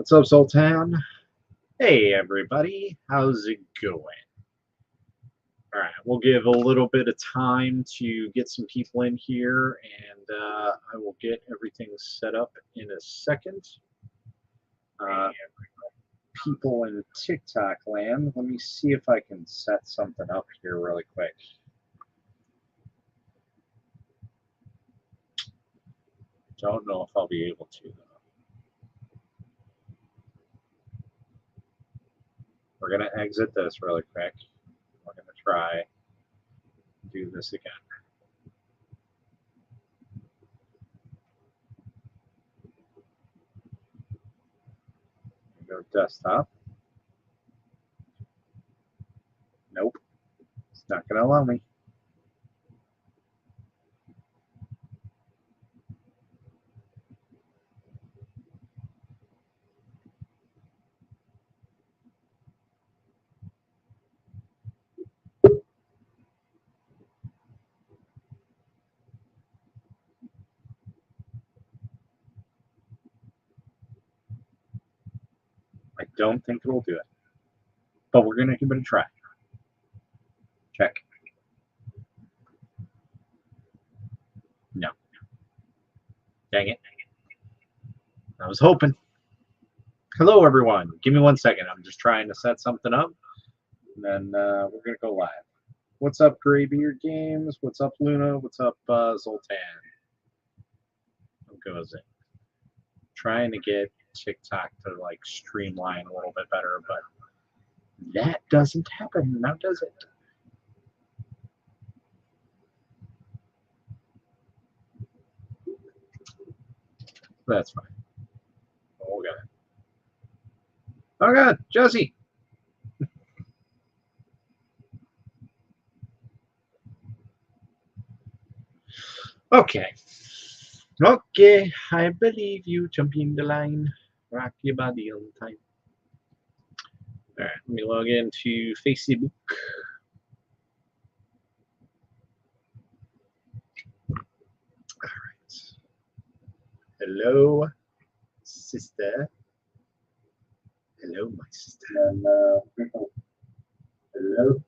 What's up, Sultan? Hey, everybody. How's it going? All right, we'll give a little bit of time to get some people in here, and I will get everything set up in a second. People in TikTok land, let me see if I can set something up here really quick. Don't know if I'll be able to, though. We're going to exit this really quick. We're going to try do this again. Go desktop. Nope. It's not going to allow me. I don't think it will do it, but we're going to give it a try. Check. No. Dang it. I was hoping. Hello, everyone. Give me 1 second. I'm just trying to set something up, and then we're going to go live. What's up, Graybeard Games? What's up, Luna? What's up, Zoltan? How goes it? Trying to get TikTok to like streamline a little bit better, but that doesn't happen now, does it? That's fine. Oh god. Oh god, Jesse. Okay. Okay, I believe you. Jumping the line. Rock your body on time. Alright, let me log into Facebook. Alright. Hello, sister. Hello, my sister. Hello.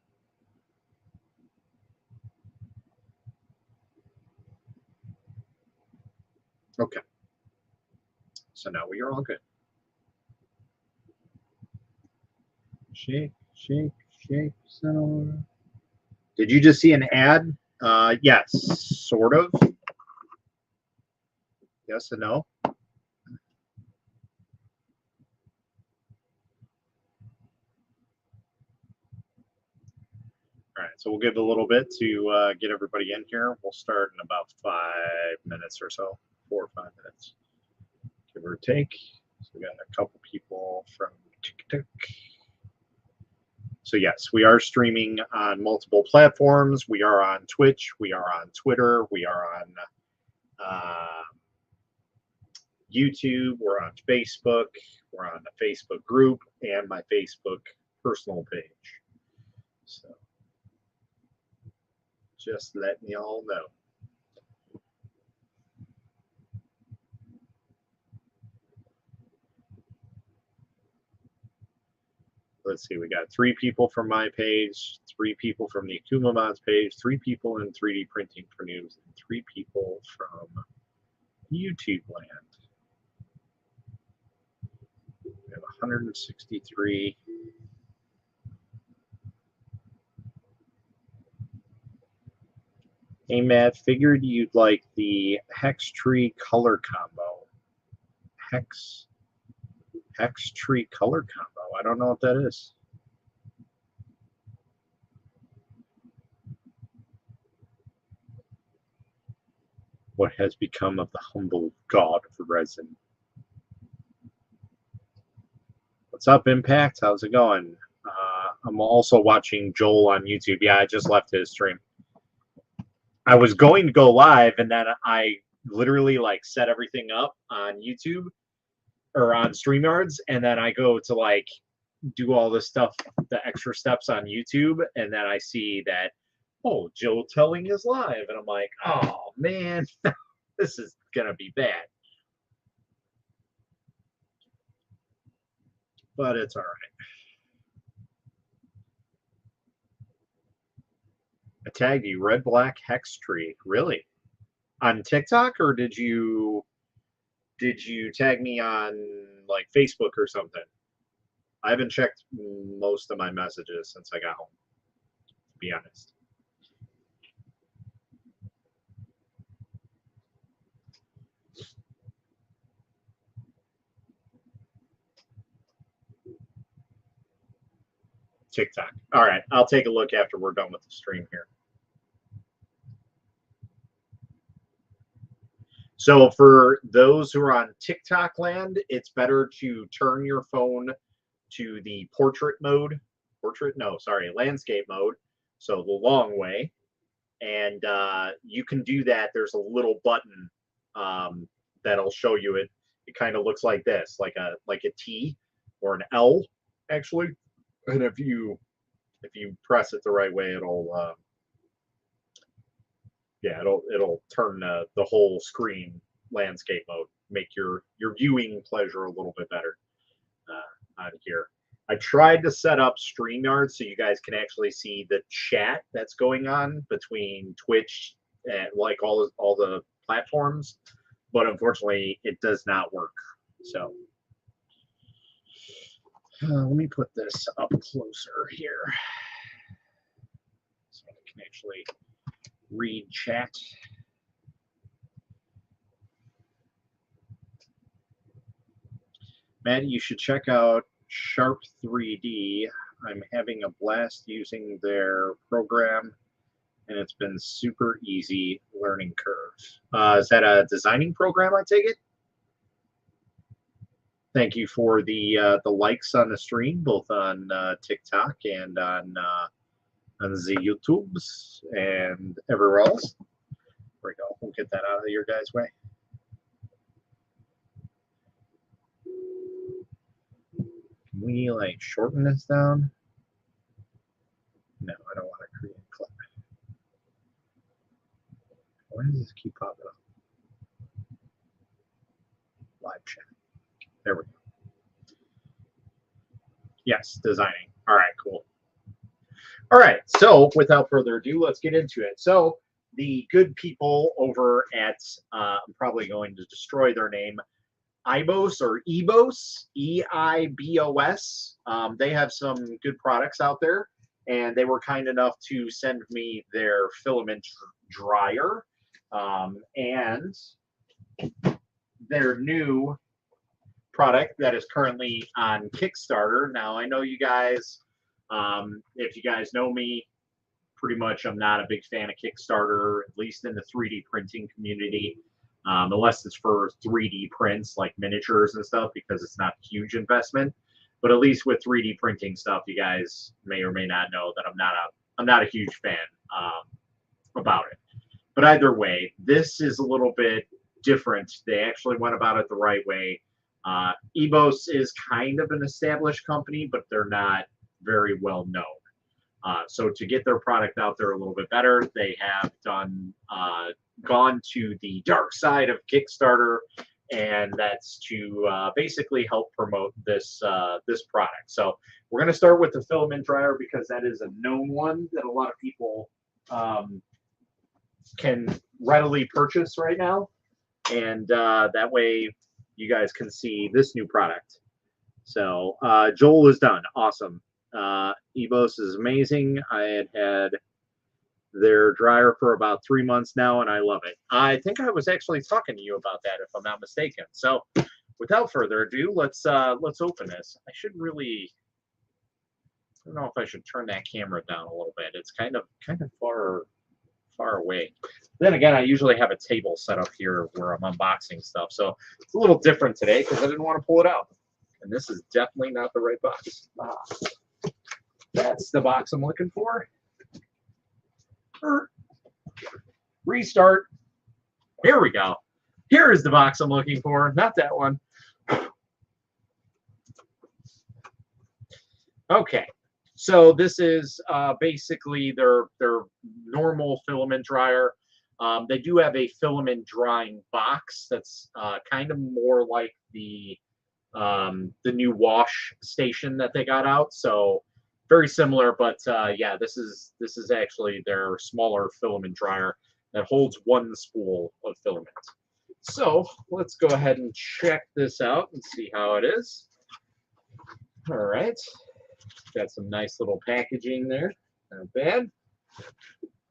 Okay. So now we are all good. Shake, shake, shake, so. Did you just see an ad? Yes, sort of. Yes and no. All right, so we'll give a little bit to get everybody in here. We'll start in about 5 minutes or so, 4 or 5 minutes, give or take. So we got a couple people from TikTok. So yes, we are streaming on multiple platforms. We are on Twitch. We are on Twitter. We are on YouTube. We're on Facebook. We're on the Facebook group and my Facebook personal page. So just letting y'all know. Let's see, we got 3 people from my page, 3 people from the Akuma Mods page, 3 people in 3D Printing for Noobs, and 3 people from YouTube land. We have 163. Hey, Matt, figured you'd like the Hex Tree color combo. Hex Tree color combo. I don't know what that is. What has become of the humble god of resin? What's up, Impact? How's it going? I'm also watching Joel on YouTube. Yeah, I just left his stream. I was going to go live, and then I literally like set everything up on YouTube or on StreamYards, and then I go to like do all this stuff, the extra steps on YouTube, and then I see that, oh, Joe Telling is live, and I'm like, oh man, this is gonna be bad. but it's all right. I tagged you, red black hex tree. Really? On TikTok, or did you tag me on like Facebook or something? I haven't checked most of my messages since I got home, to be honest. TikTok. All right, I'll take a look after we're done with the stream here. So for those who are on TikTok land, it's better to turn your phone to the portrait mode. Landscape mode. So the long way. And you can do that. There's a little button that'll show you it. It kind of looks like this, like a T or an L, actually. And if you press it the right way, it'll it'll turn the whole screen landscape mode, make your viewing pleasure a little bit better on here. I tried to set up StreamYard so you guys can actually see the chat that's going on between Twitch and like all the platforms, but unfortunately it does not work. So let me put this up closer here so I can actually read chat. Maddie, you should check out Sharp 3D. I'm having a blast using their program, and it's been super easy learning curve. Is that a designing program, I take it? Thank you for the likes on the stream, both on TikTok and on the YouTubes and everywhere else. There we go. We'll get that out of your guys' way. Can we like shorten this down? No, I don't want to create a clip. Why does this keep popping up? Live chat. There we go. Yes, designing. All right, cool. All right, so without further ado, let's get into it. So the good people over at, I'm probably going to destroy their name, EIBOS or EIBOS, E-I-B-O-S. They have some good products out there, and they were kind enough to send me their filament dryer and their new product that is currently on Kickstarter. Now, I know you guys, if you guys know me, pretty much I'm not a big fan of Kickstarter, at least in the 3D printing community, unless it's for 3D prints like miniatures and stuff, because it's not a huge investment. But at least with 3D printing stuff, you guys may or may not know that I'm not a huge fan about it. But either way, this is a little bit different. They actually went about it the right way. EIBOS is kind of an established company, but they're not very well known. So to get their product out there a little bit better, they have gone to the dark side of Kickstarter, and that's to basically help promote this product. So we're going to start with the filament dryer because that is a known one that a lot of people can readily purchase right now, and that way you guys can see this new product. So Joel is done. Awesome. EIBOS is amazing. I had their dryer for about 3 months now, and I love it. I think I was actually talking to you about that, if I'm not mistaken. So without further ado, let's open this. I should really, I don't know if I should turn that camera down a little bit. It's kind of far away. Then again, I usually have a table set up here where I'm unboxing stuff, so it's a little different today because I didn't want to pull it out. And this is definitely not the right box. That's the box I'm looking for. Restart. Here we go. Here is the box I'm looking for, not that one. Okay. So this is basically their normal filament dryer. They do have a filament drying box that's kind of more like the the new wash station that they got out. So very similar, but yeah, this is actually their smaller filament dryer that holds one spool of filament. So let's go ahead and check this out and see how it is. All right, got some nice little packaging there, not bad.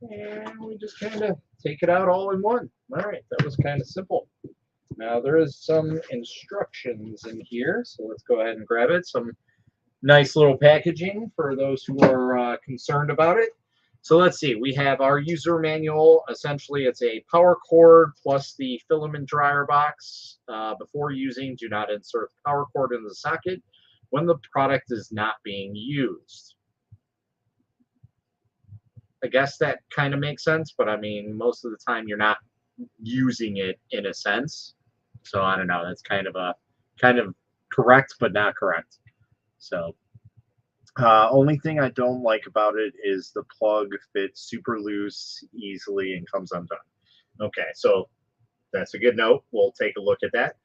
And we just kind of take it out all in one. All right, that was kind of simple. Now there is some instructions in here, so let's go ahead and grab it. Some nice little packaging for those who are concerned about it. So let's see, we have our user manual. Essentially, it's a power cord plus the filament dryer box. Before using, do not insert the power cord in the socket when the product is not being used. I guess that kind of makes sense, but I mean, most of the time you're not using it in a sense. So I don't know, that's kind of correct, but not correct. So only thing I don't like about it is the plug fits super loose easily and comes undone. Okay, so that's a good note. We'll take a look at that.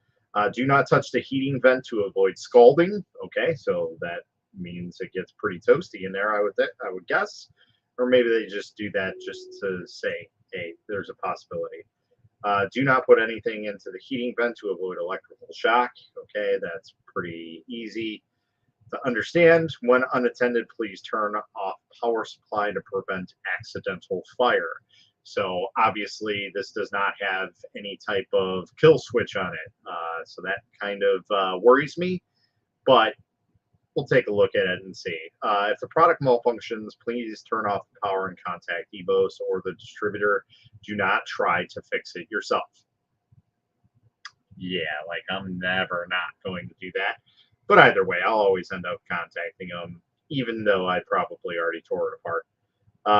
Do not touch the heating vent to avoid scalding. Okay, so that means it gets pretty toasty in there, I would guess. Or maybe they just do that just to say, hey, there's a possibility. Do not put anything into the heating vent to avoid electrical shock. Okay, that's pretty easy to understand. When unattended, please turn off power supply to prevent accidental fire. So obviously this does not have any type of kill switch on it. So that kind of worries me, but we'll take a look at it and see. If the product malfunctions, please turn off the power and contact EIBOS or the distributor. Do not try to fix it yourself. Yeah, like I'm never not going to do that. But either way, I'll always end up contacting them, even though I probably already tore it apart.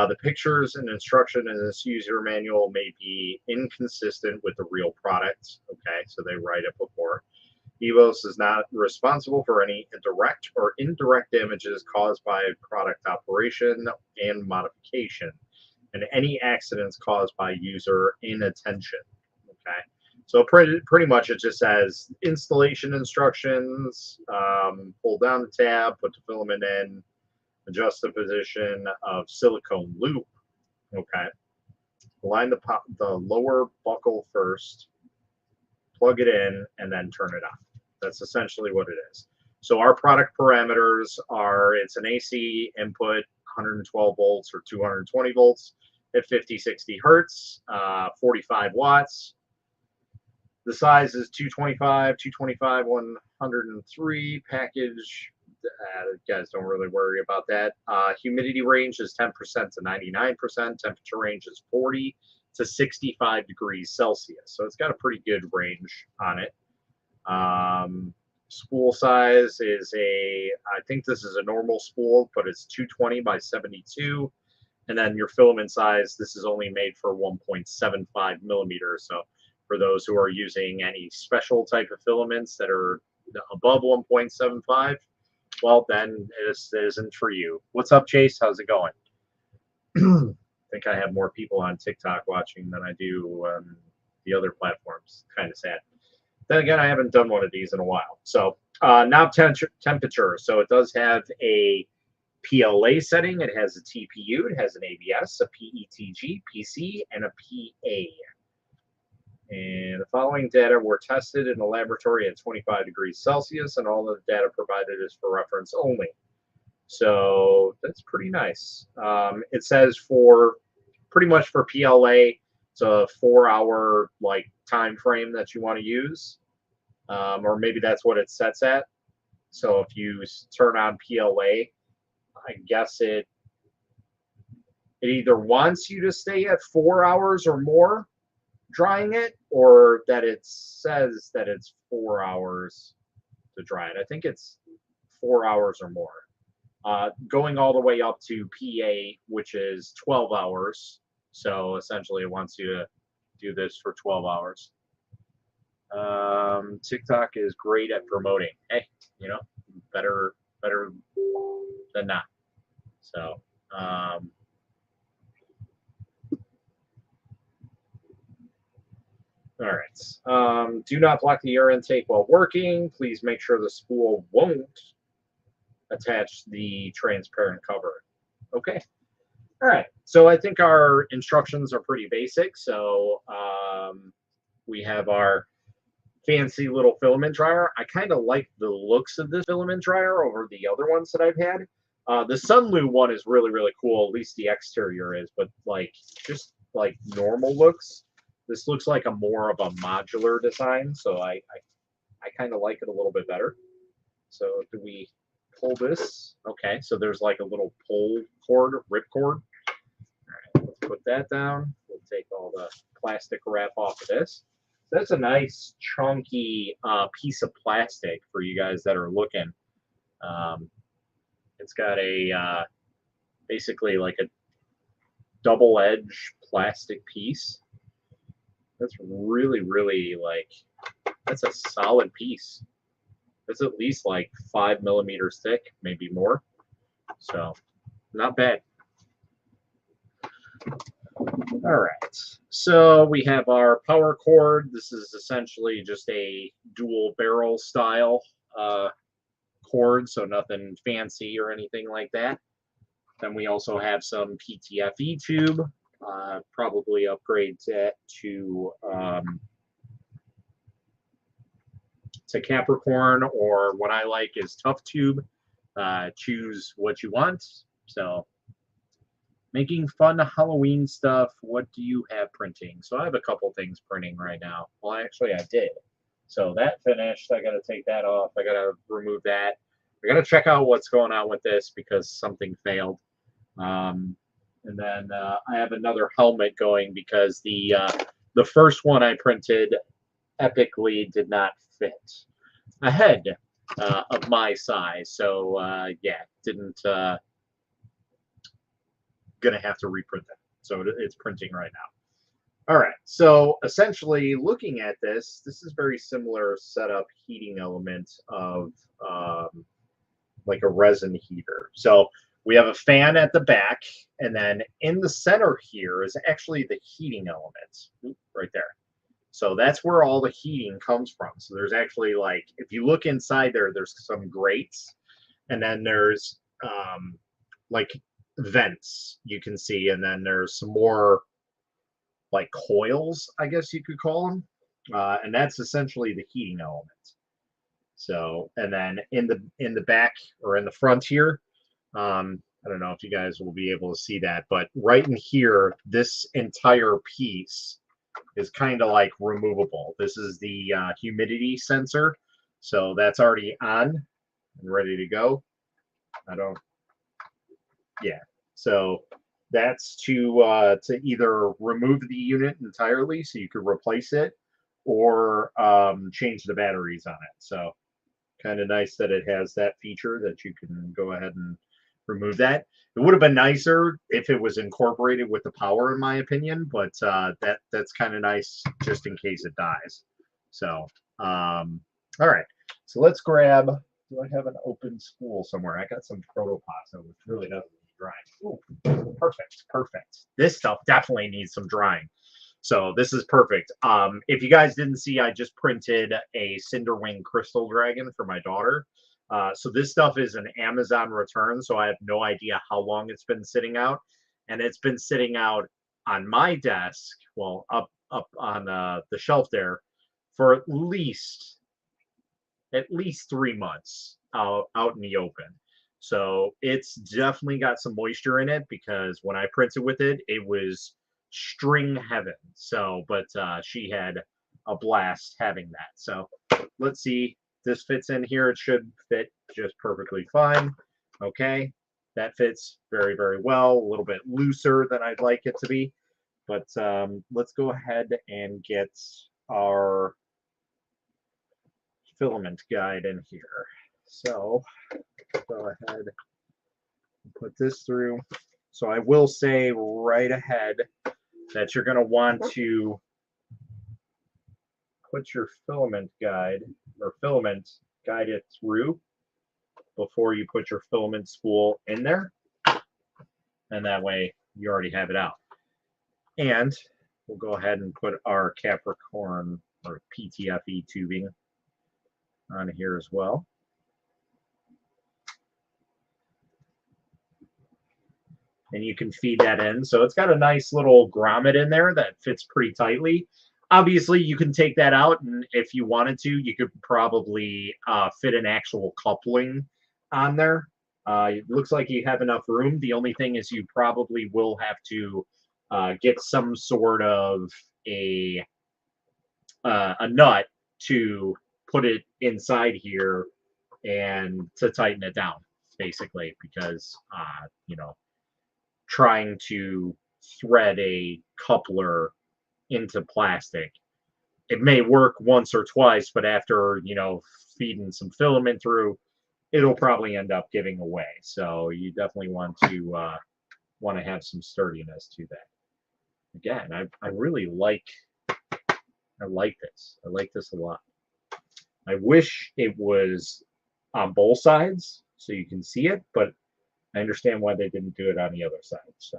The pictures and instruction in this user manual may be inconsistent with the real product. Okay, so they write it before. EIBOS is not responsible for any direct or indirect damages caused by product operation and modification, and any accidents caused by user inattention. Okay, so pretty much it just says installation instructions. Pull down the tab, put the filament in, adjust the position of silicone loop. Okay, align the lower buckle first, plug it in, and then turn it on. That's essentially what it is. So our product parameters are, it's an AC input, 112 volts or 220 volts at 50, 60 hertz, 45 watts. The size is 225, 225, 103 package. Guys don't really worry about that. Humidity range is 10% to 99%. Temperature range is 40 to 65 degrees Celsius. So it's got a pretty good range on it. Spool size is I think this is a normal spool, but it's 220 by 72. And then your filament size, this is only made for 1.75 millimeters. So for those who are using any special type of filaments that are above 1.75, well, then it isn't for you. What's up, Chase? How's it going? I think I have more people on TikTok watching than I do on the other platforms. Kind of sad. Then again, I haven't done one of these in a while. So knob temperature. So it does have a PLA setting. It has a TPU. It has an ABS, a PETG, PC, and a PA. And the following data were tested in a laboratory at 25 degrees Celsius, and all of the data provided is for reference only. So that's pretty nice. It says for pretty much for PLA, it's a 4-hour like time frame that you want to use, or maybe that's what it sets at. So if you turn on PLA, I guess it either wants you to stay at 4 hours or more drying it, or that it says that it's 4 hours to dry it. I think it's 4 hours or more. Going all the way up to PA, which is 12 hours. So essentially it wants you to do this for 12 hours. TikTok is great at promoting. Hey, you know, better than not. So, All right. Do not block the air intake while working. Please make sure the spool won't attach the transparent cover. Okay. All right. So I think our instructions are pretty basic. So we have our fancy little filament dryer. I kind of like the looks of this filament dryer over the other ones that I've had. The Sunlu one is really, really cool. At least the exterior is, but like just like normal looks. This looks like a more of a modular design, so I kind of like it a little bit better. So do we pull this? Okay, so there's like a little pull cord, rip cord. All right, let's put that down. We'll take all the plastic wrap off of this. That's a nice chunky piece of plastic for you guys that are looking. It's got a basically like a double edge plastic piece. That's really, really like, that's a solid piece. It's at least like 5 millimeters thick, maybe more. So not bad. All right, so we have our power cord. This is essentially just a dual barrel style cord, so nothing fancy or anything like that. Then we also have some PTFE tube. Probably upgrade that to Capricorn, or what I like is Tough Tube. Choose what you want. So making fun Halloween stuff. What do you have printing? So I have a couple things printing right now. Well, actually I did. So that finished. I got to take that off. I got to remove that. I got to check out what's going on with this because something failed. And then I have another helmet going because the first one I printed epically did not fit a head of my size. So yeah, didn't gonna have to reprint that. So it's printing right now. All right. So essentially, looking at this, this is very similar setup heating element of like a resin heater. So we have a fan at the back, and then in the center here is actually the heating element right there. So that's where all the heating comes from. So there's actually, like, if you look inside there, there's some grates, and then there's like vents you can see, and then there's some more like coils, I guess you could call them, and that's essentially the heating element. So, and then in the back or in the front here, I don't know if you guys will be able to see that, but right in here, this entire piece is kind of like removable. This is the humidity sensor. So that's already on and ready to go. Yeah. So that's to either remove the unit entirely so you could replace it, or change the batteries on it. So kind of nice that it has that feature that you can go ahead and remove that. It would have been nicer if it was incorporated with the power, in my opinion, but that's kind of nice just in case it dies. So all right, so let's grab, do I have an open spool somewhere? I got some protopasta, which really doesn't need drying. Ooh, perfect. This stuff definitely needs some drying. So this is perfect. If you guys didn't see, I just printed a Cinderwing Crystal Dragon for my daughter. So this stuff is an Amazon return, so I have no idea how long it's been sitting out. And it's been sitting out on my desk, well, up on the shelf there, for at least 3 months out in the open. So it's definitely got some moisture in it, because when I printed with it, it was string heaven. So, but she had a blast having that. So let's see, this fits in here. It should fit just perfectly fine. Okay, that fits very, very well. A little bit looser than I'd like it to be, but let's go ahead and get our filament guide in here. So go ahead and put this through. So I will say right ahead that you're going to want to put your filament guide or filament guide it through before you put your filament spool in there, and that way you already have it out. And we'll go ahead and put our Capricorn or PTFE tubing on here as well. And you can feed that in. So it's got a nice little grommet in there that fits pretty tightly. Obviously, you can take that out, and if you wanted to, you could probably fit an actual coupling on there. It looks like you have enough room. The only thing is you probably will have to get some sort of a nut to put it inside here and to tighten it down, basically, because, you know, trying to thread a coupler into plastic, it may work once or twice, but after, you know, feeding some filament through, it'll probably end up giving away. So you definitely want to have some sturdiness to that. Again, I really like this. I like this a lot. I wish it was on both sides so you can see it, but I understand why they didn't do it on the other side. So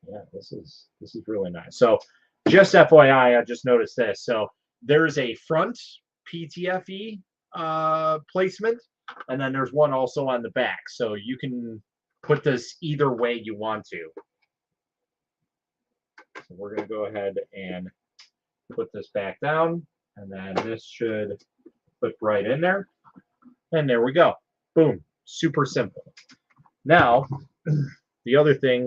yeah, this is really nice. So just FYI, I just noticed this. So there's a front PTFE placement, and then there's one also on the back. So you can put this either way you want to. So we're going to go ahead and put this back down, and then this should clip right in there. And there we go. Boom. Super simple. Now, the other thing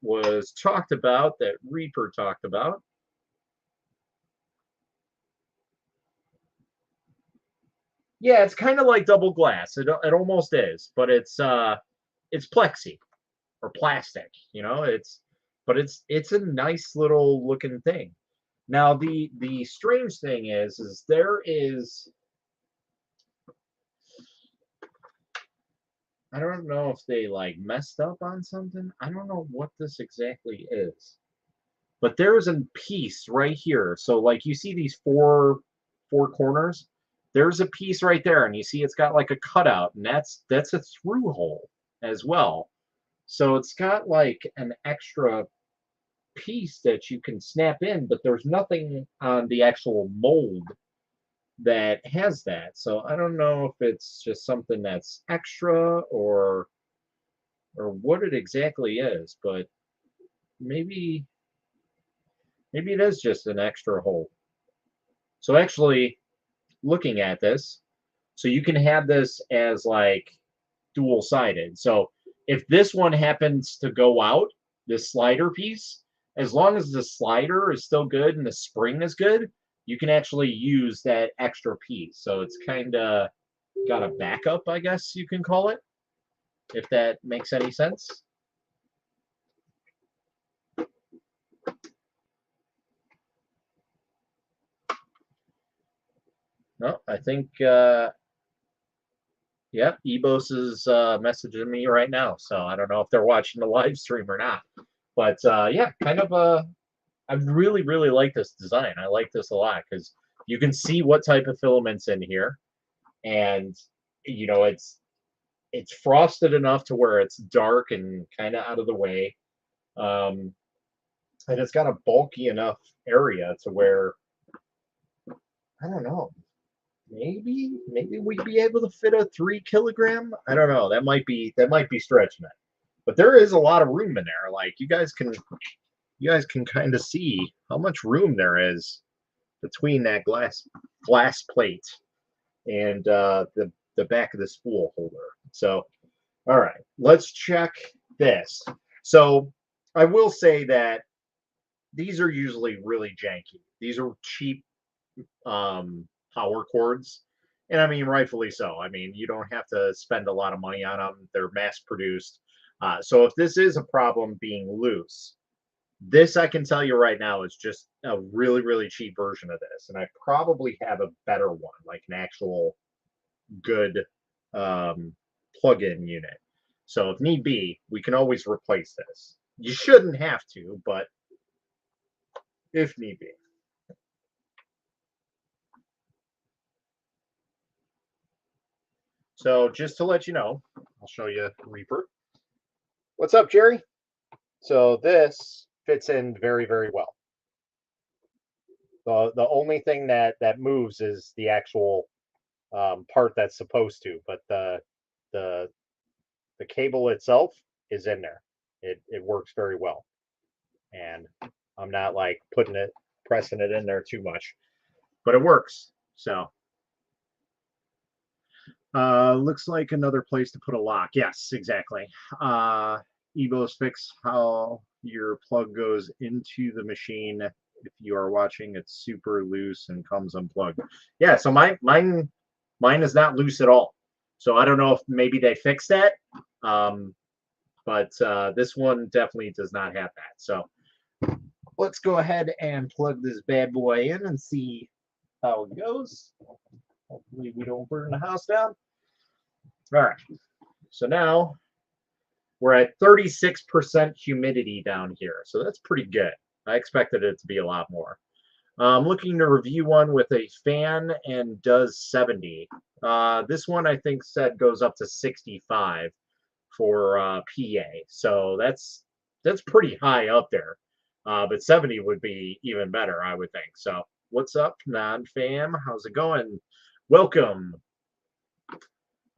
was talked about, that Reaper talked about, yeah, it's kind of like double glass. It almost is, but it's plexi or plastic, you know. But it's a nice little looking thing. Now the strange thing is there is, I don't know if they like messed up on something. I don't know what this exactly is. But there's a piece right here. So like you see these four corners, there's a piece right there, and you see it's got like a cutout, and that's a through hole as well. So it's got like an extra piece that you can snap in, but there's nothing on the actual mold that has that. So I don't know if it's just something that's extra or what it exactly is, but maybe it is just an extra hole. So actually, looking at this, so you can have this as like dual-sided. So if this one happens to go out, this slider piece, as long as the slider is still good and the spring is good, you can actually use that extra piece. So it's kind of got a backup, I guess you can call it, if that makes any sense. No, I think, yep, EIBOS is messaging me right now. So I don't know if they're watching the live stream or not. But yeah, kind of I really, really like this design. I like this a lot because you can see what type of filament's in here. And, you know, it's frosted enough to where it's dark and kind of out of the way. And it's got a bulky enough area to where, I don't know, maybe we'd be able to fit a 3 kilogram. I don't know. That might be stretching it. But there is a lot of room in there. Like you guys can kind of see how much room there is between that glass plate and the back of the spool holder. So, all right, let's check this. So I will say that these are usually really janky. These are cheap power cords. And I mean, rightfully so. I mean, you don't have to spend a lot of money on them. They're mass produced. So if this is a problem being loose, this I can tell you right now is just a really, really cheap version of this. And I probably have a better one, like an actual good plug-in unit. So if need be, we can always replace this. You shouldn't have to, but if need be. So just to let you know, I'll show you Reaper. What's up, Jerry? So this fits in very, very well. The only thing that moves is the actual part that's supposed to, but the cable itself is in there. It works very well, and I'm not like pressing it in there too much, but it works. So looks like another place to put a lock. Yes, exactly. EIBOS fix how your plug goes into the machine. If you are watching, it's super loose and comes unplugged. Yeah, so mine is not loose at all. So I don't know if maybe they fixed that, but this one definitely does not have that. So let's go ahead and plug this bad boy in and see how it goes. Hopefully we don't burn the house down. All right, so now we're at 36% humidity down here, so that's pretty good. I expected it to be a lot more. I'm looking to review one with a fan and does 70. This one I think said goes up to 65 for PA, so that's pretty high up there. But 70 would be even better, I would think. So what's up, non-fam? How's it going? Welcome.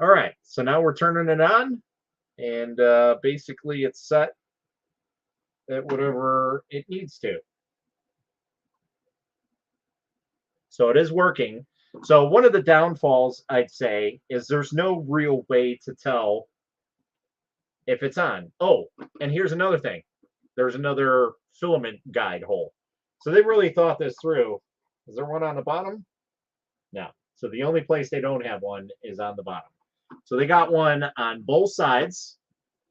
All right, so now we're turning it on, and basically it's set at whatever it needs to. So it is working. So one of the downfalls, I'd say, is there's no real way to tell if it's on. Oh, and here's another thing. There's another filament guide hole. So they really thought this through. Is there one on the bottom? No. So the only place they don't have one is on the bottom. So they got one on both sides,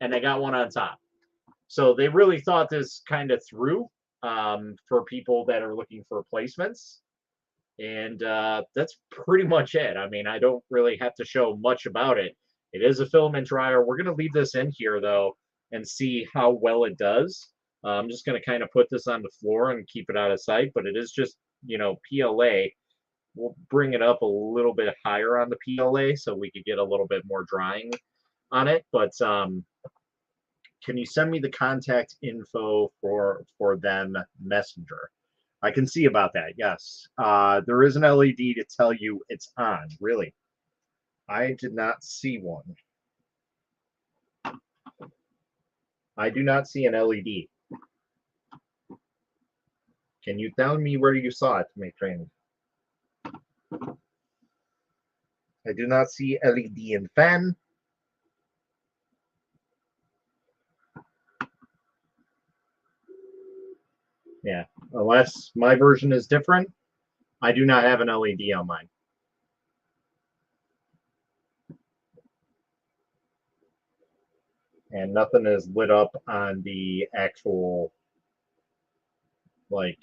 and they got one on top. So they really thought this kind of through for people that are looking for replacements. And that's pretty much it. I mean, I don't really have to show much about it. It is a filament dryer. We're going to leave this in here, though, and see how well it does. I'm just going to kind of put this on the floor and keep it out of sight, but it is just, you know, PLA. We'll bring it up a little bit higher on the PLA so we could get a little bit more drying on it. But can you send me the contact info for them Messenger? I can see about that, yes. There is an LED to tell you it's on, really. I did not see one. I do not see an LED. Can you tell me where you saw it, my friend? I do not see LED and fan. Yeah, unless my version is different, I do not have an LED on mine. And nothing is lit up on the actual, like,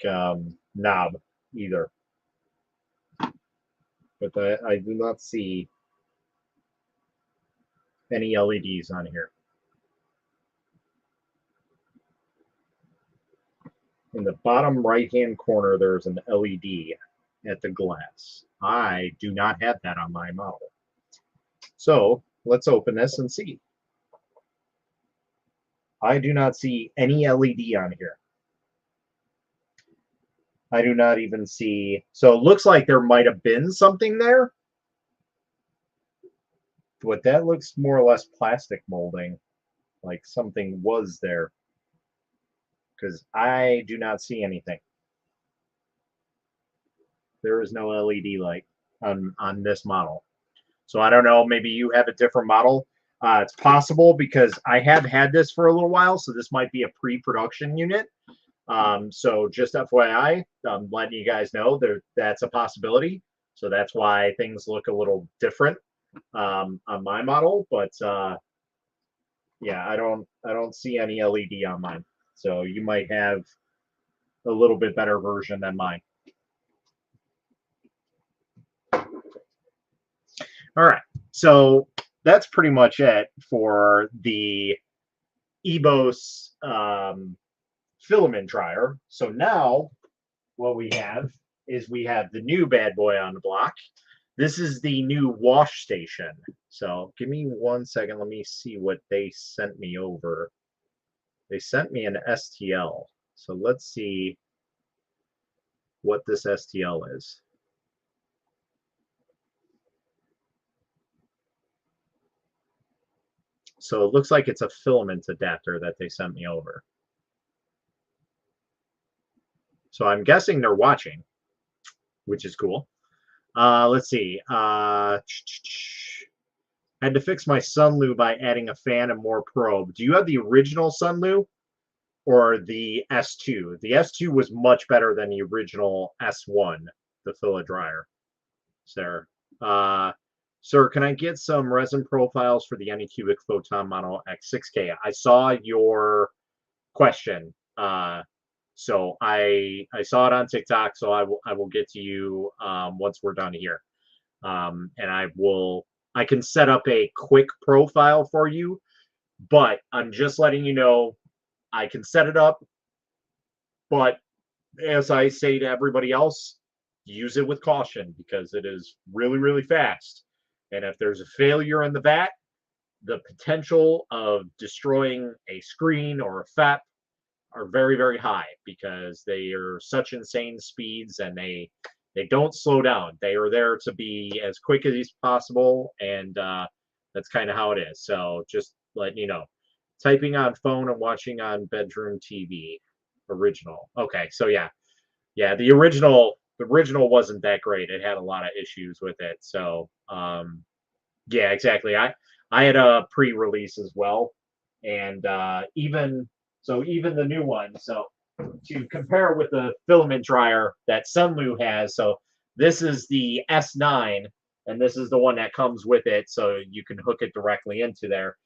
knob either. But I do not see any LEDs on here. In the bottom right-hand corner, there's an LED at the glass. I do not have that on my model. So let's open this and see. I do not see any LED on here. I do not even see, so it looks like there might have been something there. But that looks more or less plastic molding, like something was there. Because I do not see anything. There is no LED light on this model. So I don't know, maybe you have a different model. It's possible because I have had this for a little while, so this might be a pre-production unit. So just FYI, I'm letting you guys know that's a possibility. So that's why things look a little different on my model. But yeah, I don't see any LED on mine. So you might have a little bit better version than mine. All right, so that's pretty much it for the EIBOS filament dryer. So now what we have is we have the new bad boy on the block. This is the new wash station. So give me 1 second. Let me see what they sent me over. They sent me an STL. So let's see what this STL is. So it looks like it's a filament adapter that they sent me over. So I'm guessing they're watching, which is cool. Let's see. Had to fix my Sunloo by adding a fan and more probe. Do you have the original Sunloo or the S2? The S2 was much better than the original S1, the fillet dryer. Sir, sir, can I get some resin profiles for the Anycubic Photon Mono X6K? I saw your question. So I saw it on TikTok, so I will get to you once we're done here. And I can set up a quick profile for you, but I'm just letting you know I can set it up, but as I say to everybody else, use it with caution because it is really, really fast. And if there's a failure in the vat, the potential of destroying a screen or a FEP are very, very high because they are such insane speeds and they don't slow down. They are there to be as quick as possible, and that's kind of how it is. So just letting you know. Typing on phone and watching on bedroom TV. Original. Okay, so yeah. The original wasn't that great. It had a lot of issues with it. So yeah, exactly. I had a pre-release as well, and even the new one. So to compare with the filament dryer that Sunloo has, so this is the S9, and this is the one that comes with it, so you can hook it directly into there.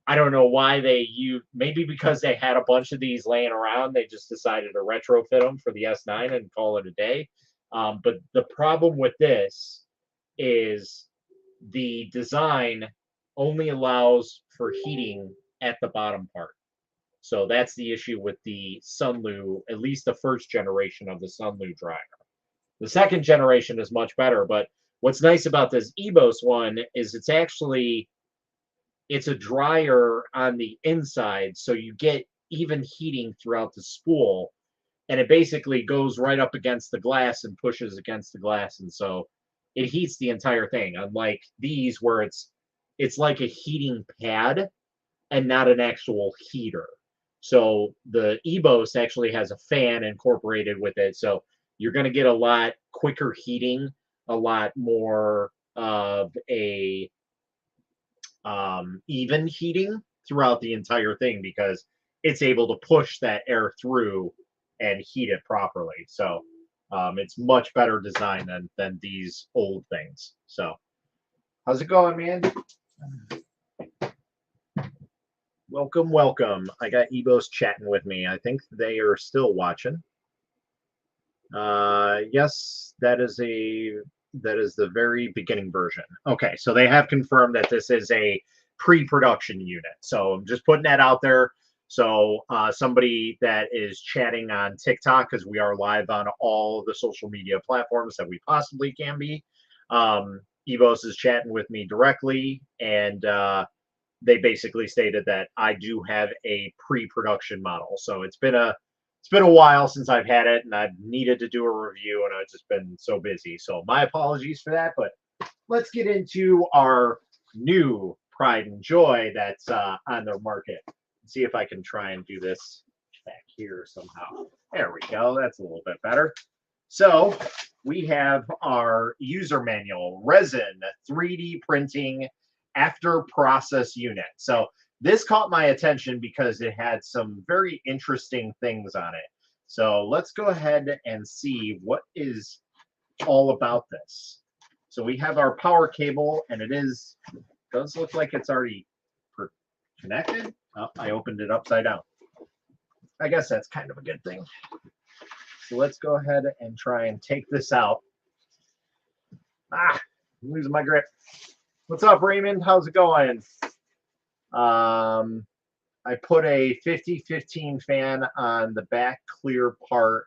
I don't know why maybe because they had a bunch of these laying around, they just decided to retrofit them for the S9 and call it a day. But the problem with this is the design only allows for heating at the bottom part. So that's the issue with the Sunloo, at least the first generation of the Sunloo dryer. The second generation is much better, but what's nice about this EIBOS one is it's a dryer on the inside, so you get even heating throughout the spool, and it basically goes right up against the glass and pushes against the glass, and so it heats the entire thing, unlike these where it's like a heating pad and not an actual heater. So the EIBOS actually has a fan incorporated with it, so you're going to get a lot quicker heating, a lot more of a even heating throughout the entire thing because it's able to push that air through and heat it properly. So it's much better design than these old things. So how's it going, man? Welcome, welcome. I got EIBOS chatting with me. I think they are still watching. Yes, that is the very beginning version. Okay, so they have confirmed that this is a pre-production unit. So I'm just putting that out there. So somebody that is chatting on TikTok, because we are live on all the social media platforms that we possibly can be. EIBOS is chatting with me directly, and they basically stated that I do have a pre-production model. So it's been a while since I've had it, and I've needed to do a review, and I've just been so busy. So my apologies for that, but let's get into our new pride and joy that's on the market. Let's see if I can try and do this back here somehow. There we go. That's a little bit better. So we have our user manual, resin 3D printing after process unit. So this caught my attention because it had some very interesting things on it. So let's go ahead and see what is all about this. So we have our power cable, and it does look like it's already connected. Oh, I opened it upside down. I guess that's kind of a good thing. So let's go ahead and try and take this out. I'm losing my grip. What's up, Raymond? How's it going? I put a 50-15 fan on the back clear part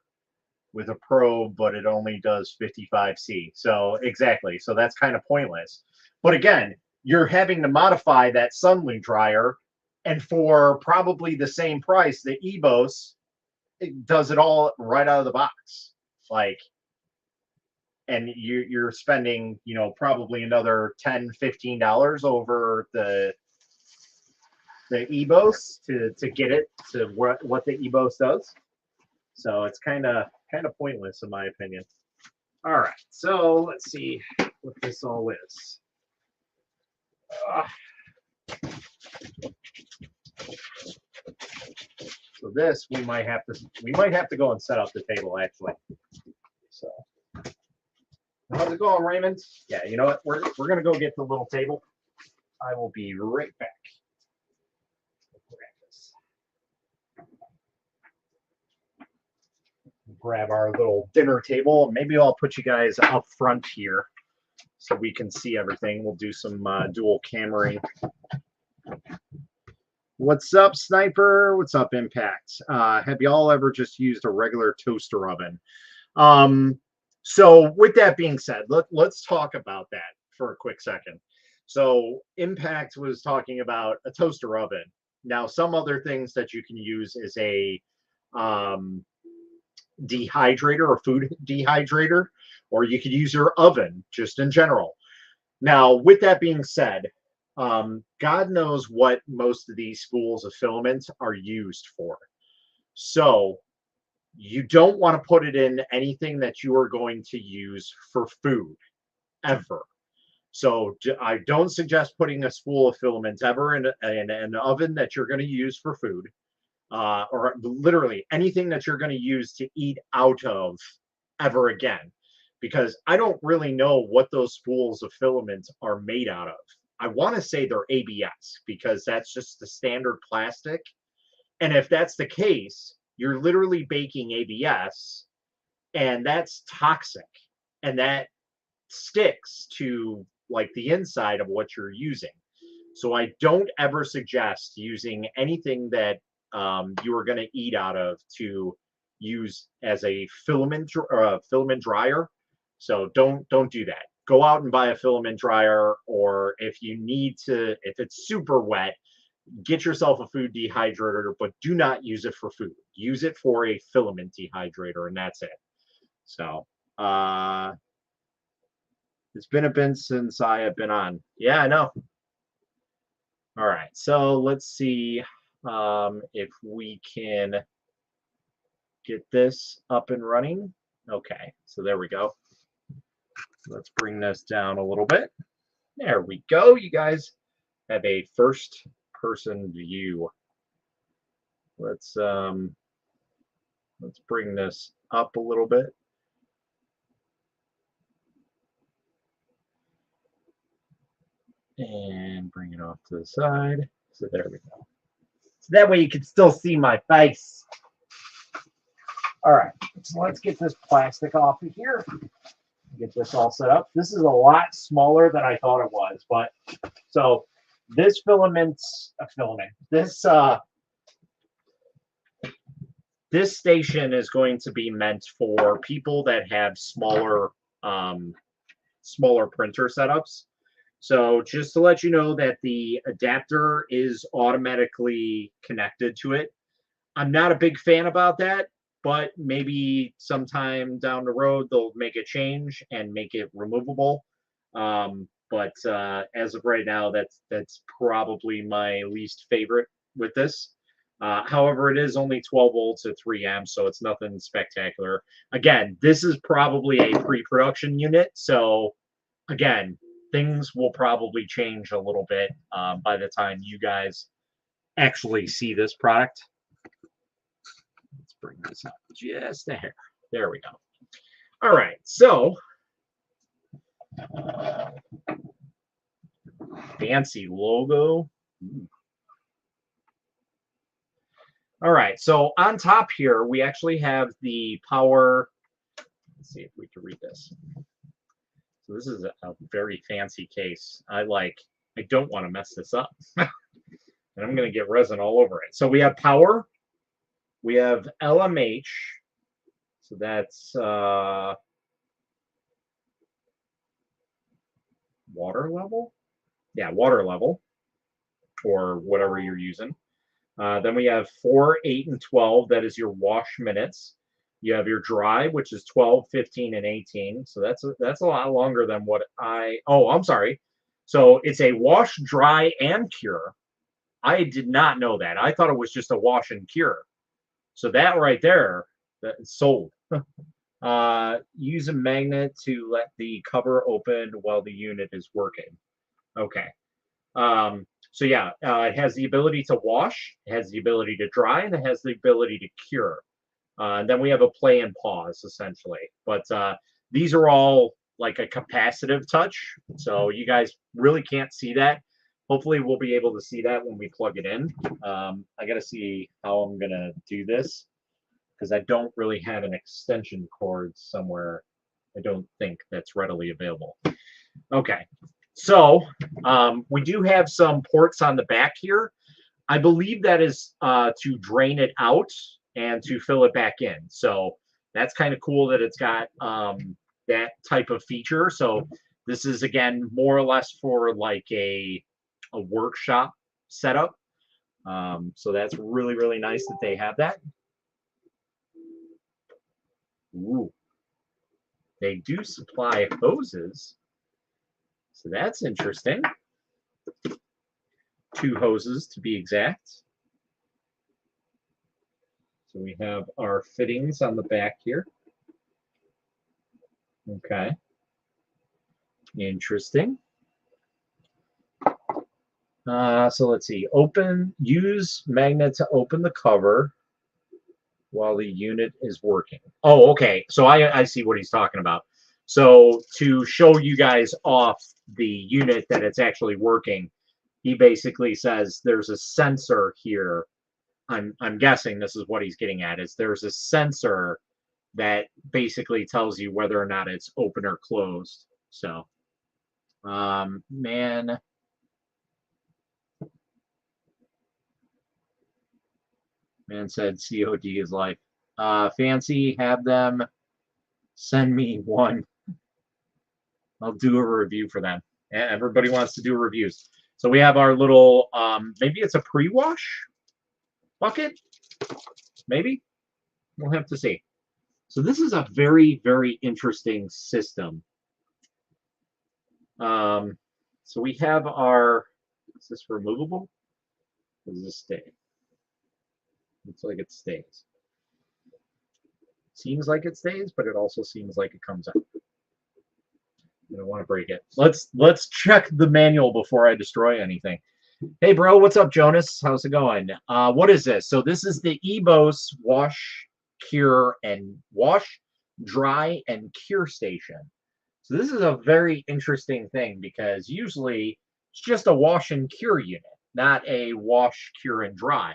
with a probe, but it only does 55C. So exactly. So that's kind of pointless. But again, you're having to modify that Sunloo dryer, and for probably the same price, the EIBOS it does it all right out of the box. Like, and you're spending, you know, probably another $10-15 over the EIBOS to get it to what the EIBOS does. So it's kind of pointless in my opinion. All right, so let's see what this all is. So this we might have to go and set up the table actually. So how's it going, Raymond? Yeah, you know what? We're gonna go get the little table. I will be right back. Grab our little dinner table. Maybe I'll put you guys up front here so we can see everything. We'll do some dual cameraing. What's up, Sniper? What's up, Impact? Have y'all ever just used a regular toaster oven? So with that being said, let's talk about that for a quick second. So Impact was talking about a toaster oven. Now, some other things that you can use is a dehydrator or food dehydrator, or you could use your oven just in general. Now, with that being said, God knows what most of these spools of filament are used for. So you don't want to put it in anything that you are going to use for food, ever. So I don't suggest putting a spool of filament ever in an oven that you're going to use for food, or literally anything that you're going to use to eat out of ever again, because I don't really know what those spools of filament are made out of. I want to say they're ABS because that's just the standard plastic. And if that's the case, you're literally baking ABS, and that's toxic, and that sticks to like the inside of what you're using. So I don't ever suggest using anything that you are going to eat out of to use as a filament dryer. So don't do that. Go out and buy a filament dryer, or if you need to, if it's super wet, get yourself a food dehydrator, but do not use it for food. Use it for a filament dehydrator, and that's it. So it's been a bit since I have been on. Yeah, I know. All right, so let's see if we can get this up and running. Okay, so there we go. Let's bring this down a little bit. There we go. You guys have a first-person view. Let's bring this up a little bit. And bring it off to the side. So there we go. So that way you can still see my face. All right, so let's get this plastic off of here. Get this all set up. This is a lot smaller than I thought it was, but so this this station is going to be meant for people that have smaller printer setups. So just to let you know that the adapter is automatically connected to it. I'm not a big fan about that, but maybe sometime down the road they'll make a change and make it removable. But as of right now, that's probably my least favorite with this. However, it is only 12 volts at 3 amps, so it's nothing spectacular. Again, this is probably a pre-production unit, so again, things will probably change a little bit by the time you guys actually see this product. Let's bring this up just a hair. There we go. All right, so fancy logo. All right, so on top here, we actually have the power. Let's see if we can read this. So this is a very fancy case. I don't want to mess this up. And I'm going to get resin all over it. So we have power. We have LMH. So that's water level. Yeah, water level, or whatever you're using. Then we have 4, 8, and 12. That is your wash minutes. You have your dry, which is 12, 15, and 18. So that's a lot longer than what oh, I'm sorry. So it's a wash, dry, and cure. I did not know that. I thought it was just a wash and cure. So that right there, that's sold. Use a magnet to let the cover open while the unit is working. Okay. So yeah, it has the ability to wash, it has the ability to dry, and it has the ability to cure. And then we have a play and pause, essentially. But these are all like a capacitive touch, so you guys really can't see that. Hopefully, we'll be able to see that when we plug it in. I got to see how I'm going to do this, because I don't really have an extension cord somewhere. I don't think that's readily available. Okay, so we do have some ports on the back here. I believe that is to drain it out and to fill it back in. So that's kind of cool that it's got that type of feature. So this is, again, more or less for like a workshop setup. So that's really, really nice that they have that. Ooh. They do supply hoses. So that's interesting. 2 hoses to be exact. So we have our fittings on the back here. Okay. Interesting. So let's see. Use magnet to open the cover while the unit is working. Oh, okay. So I see what he's talking about. So to show you guys off the unit that it's actually working, he basically says there's a sensor here. I'm guessing this is what he's getting at, is there's a sensor that basically tells you whether or not it's open or closed. So, man said COD is life. Fancy, have them send me one. I'll do a review for them. Everybody wants to do reviews. So we have our little, maybe it's a pre-wash bucket? Maybe? We'll have to see. So this is a very, very interesting system. So we have our, is this removable? Or does this stay? Looks like it stays. Seems like it stays, but it also seems like it comes out. I don't want to break it. Let's check the manual before I destroy anything. Hey, bro, what's up, Jonas? How's it going? What is this? So this is the EIBOS Wash, Dry, and Cure Station. So this is a very interesting thing, because usually it's just a wash and cure unit, not a wash, cure, and dry.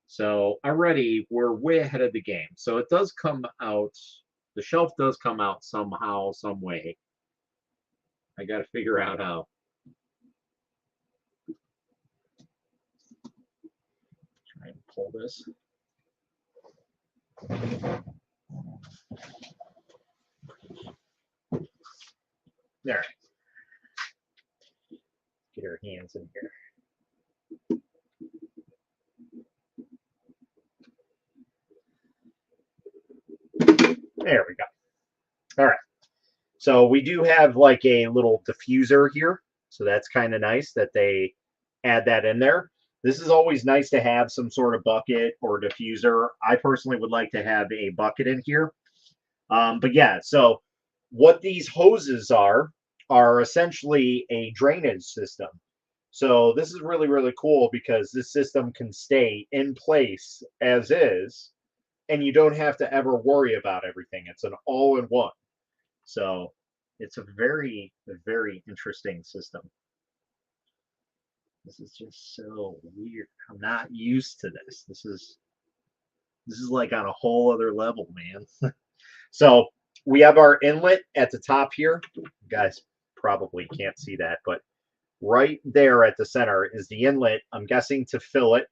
So already we're way ahead of the game. So it does come out, the shelf does come out somehow, some way. I got to figure out how. Try and pull this. There. Get our hands in here. There we go. All right. So we do have like a little diffuser here. So that's kind of nice that they add that in there. This is always nice to have some sort of bucket or diffuser. I personally would like to have a bucket in here. But yeah, so what these hoses are essentially a drainage system. So this is really, really cool, because this system can stay in place as is, and you don't have to ever worry about everything. It's an all-in-one. So it's a very, very interesting system. This is just so weird. I'm not used to this. This is like on a whole other level, man. So we have our inlet at the top here. You guys probably can't see that, but right there at the center is the inlet, I'm guessing, to fill it.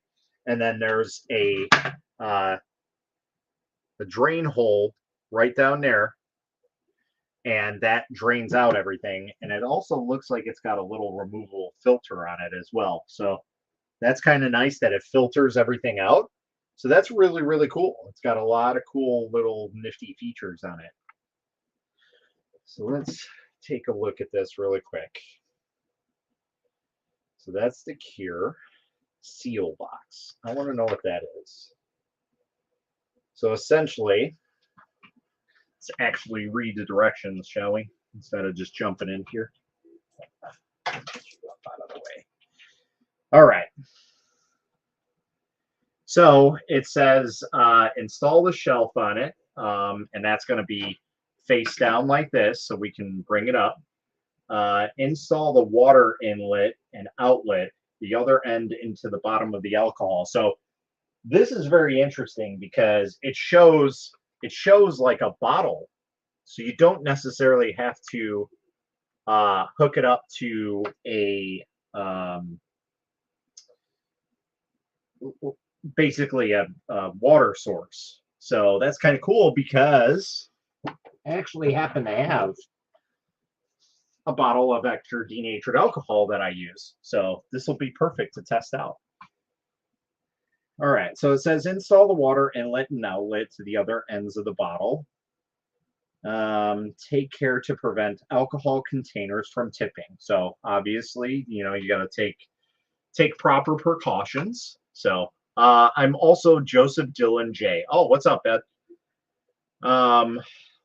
And then there's a drain hole right down there, and that drains out everything. And it also looks like it's got a little removable filter on it as well. So That's kind of nice that it filters everything out. So that's really, really cool. It's got a lot of cool little nifty features on it. So let's take a look at this really quick. So that's the cure seal box. I want to know what that is. So essentially, let's actually read the directions, shall we? Instead of just jumping in here. Get you up out of the way. All right. So it says install the shelf on it, and that's going to be face down like this, so we can bring it up. Install the water inlet and outlet, the other end into the bottom of the alcohol. So this is very interesting because it shows like a bottle, so you don't necessarily have to hook it up to a basically a water source. So that's kind of cool because I actually happen to have a bottle of extra denatured alcohol that I use. So this will be perfect to test out. All right, so it says install the water inlet and outlet to the other ends of the bottle. Take care to prevent alcohol containers from tipping. So obviously, you know, you got to take proper precautions. So I'm also Joseph Dylan J. Oh, what's up, Ed?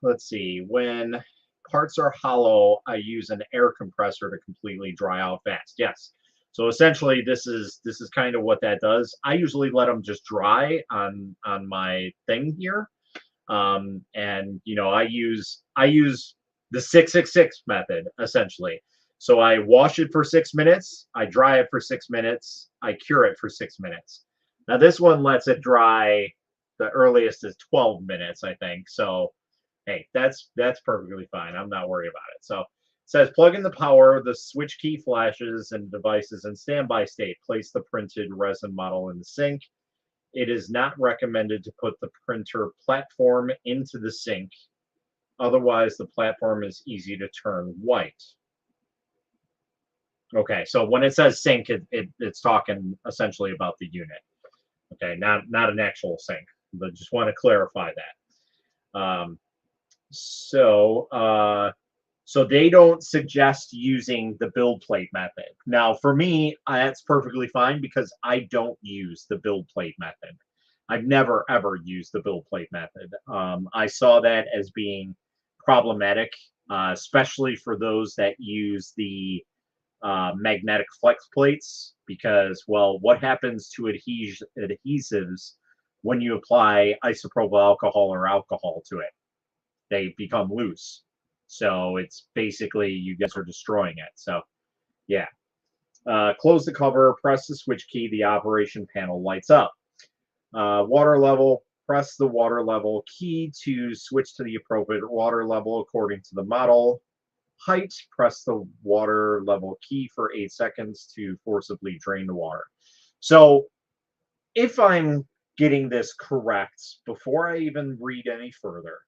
Let's see. When parts are hollow, I use an air compressor to completely dry out fast. Yes. So essentially, this is kind of what that does. I usually let them just dry on my thing here, and you know, I use the 666 method essentially. So I wash it for 6 minutes, I dry it for 6 minutes, I cure it for 6 minutes. Now this one lets it dry. The earliest is 12 minutes, I think. So hey, that's perfectly fine. I'm not worried about it. So it says plug in the power, the switch key flashes and devices in standby state. Place the printed resin model in the sink. It is not recommended to put the printer platform into the sink. Otherwise, the platform is easy to turn white. Okay, so when it says sink, it's talking essentially about the unit. Okay, not an actual sink, but just want to clarify that. So they don't suggest using the build plate method. Now, for me, that's perfectly fine because I don't use the build plate method. I've never, ever used the build plate method. I saw that as being problematic, especially for those that use the magnetic flex plates, because, well, what happens to adhesives when you apply isopropyl alcohol or alcohol to it? They become loose. So it's basically you guys are destroying it. So yeah, close the cover, press the switch key, the operation panel lights up. Water level, press the water level key to switch to the appropriate water level according to the model. Height, press the water level key for 8 seconds to forcibly drain the water. So if I'm getting this correct, before I even read any further,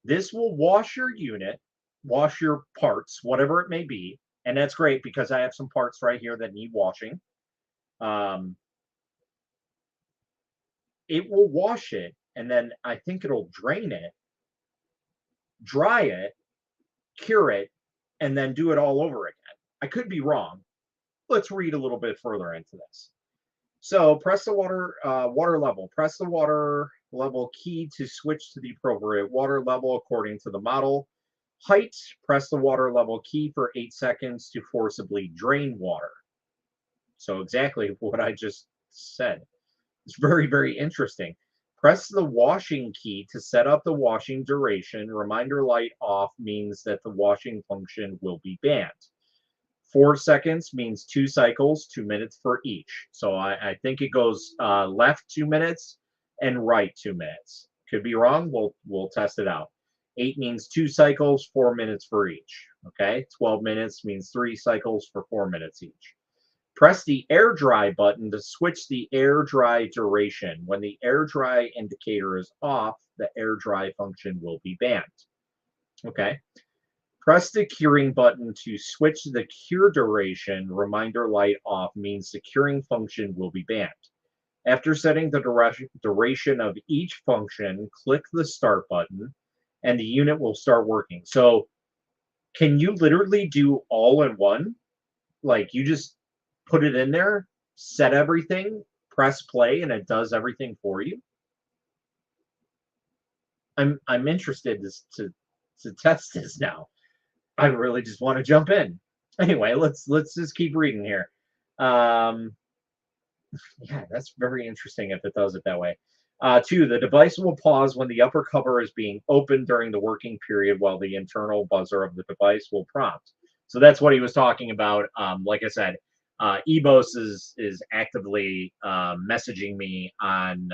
this will wash your unit, wash your parts, whatever it may be. And that's great because I have some parts right here that need washing. It will wash it, and then I think it'll drain it, dry it, cure it, and then do it all over again. I could be wrong. Let's read a little bit further into this. So press the water level. Press the water level key to switch to the appropriate water level according to the model. Height, press the water level key for 8 seconds to forcibly drain water. So exactly what I just said. It's very, very interesting. Press the washing key to set up the washing duration. Reminder light off means that the washing function will be banned. 4 seconds means 2 cycles, 2 minutes for each. So I think it goes left 2 minutes and right 2 minutes. Could be wrong. We'll test it out. 8 means 2 cycles, 4 minutes for each. Okay, 12 minutes means 3 cycles for 4 minutes each. Press the air dry button to switch the air dry duration. When the air dry indicator is off, the air dry function will be banned. Okay. Press the curing button to switch the cure duration. Reminder light off means the curing function will be banned. After setting the duration of each function, click the start button and the unit will start working. So can you literally do all in one? Like you just put it in there, set everything, press play, and it does everything for you? I'm interested to test this now. I really just want to jump in. Anyway, let's just keep reading here. Yeah, that's very interesting if it does it that way. 2, the device will pause when the upper cover is being opened during the working period while the internal buzzer of the device will prompt. So that's what he was talking about. Like I said, EIBOS is actively messaging me on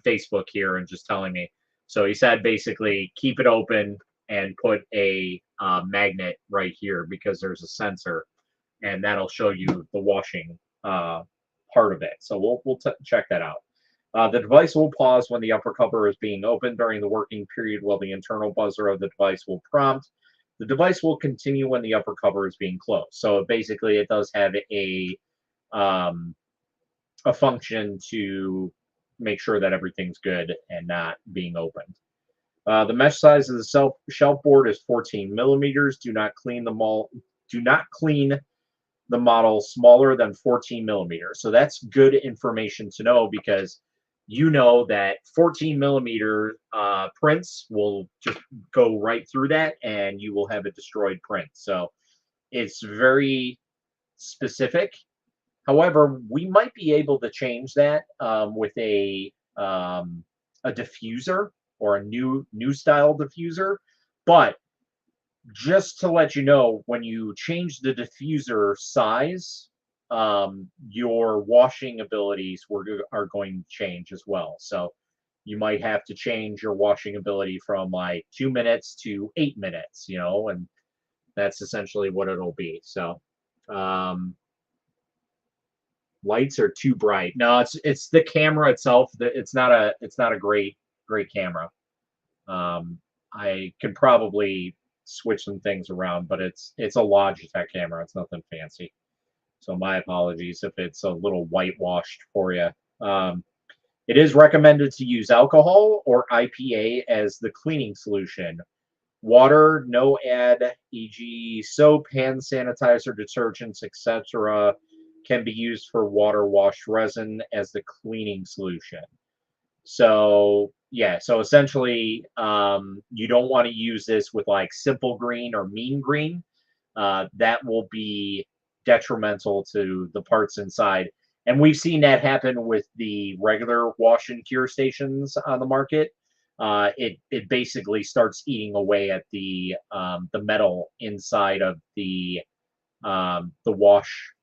Facebook here and just telling me. So he said basically keep it open and put a magnet right here because there's a sensor, and that'll show you the washing part of it. So we'll check that out. The device will pause when the upper cover is being opened during the working period while the internal buzzer of the device will prompt. The device will continue when the upper cover is being closed. So basically it does have a function to make sure that everything's good and not being opened. The mesh size of the shelf board is 14 millimeters. Do not clean the model smaller than 14 millimeters. So that's good information to know because you know that 14 millimeter prints will just go right through that and you will have a destroyed print. So it's very specific. However, we might be able to change that with a diffuser or a new style diffuser. But just to let you know, when you change the diffuser size, your washing abilities are going to change as well. So you might have to change your washing ability from like 2 minutes to 8 minutes, you know, and that's essentially what it'll be. So lights are too bright. No, it's the camera itself. It's not a great camera. I could probably switch some things around, but it's a Logitech camera. It's nothing fancy. So my apologies if it's a little whitewashed for you. It is recommended to use alcohol or IPA as the cleaning solution. Water, no add, e.g. soap, hand sanitizer, detergents, etc. can be used for water washed resin as the cleaning solution. So yeah, so essentially you don't want to use this with like simple green or mean green. That will be detrimental to the parts inside. And we've seen that happen with the regular wash and cure stations on the market. It basically starts eating away at the metal inside of the wash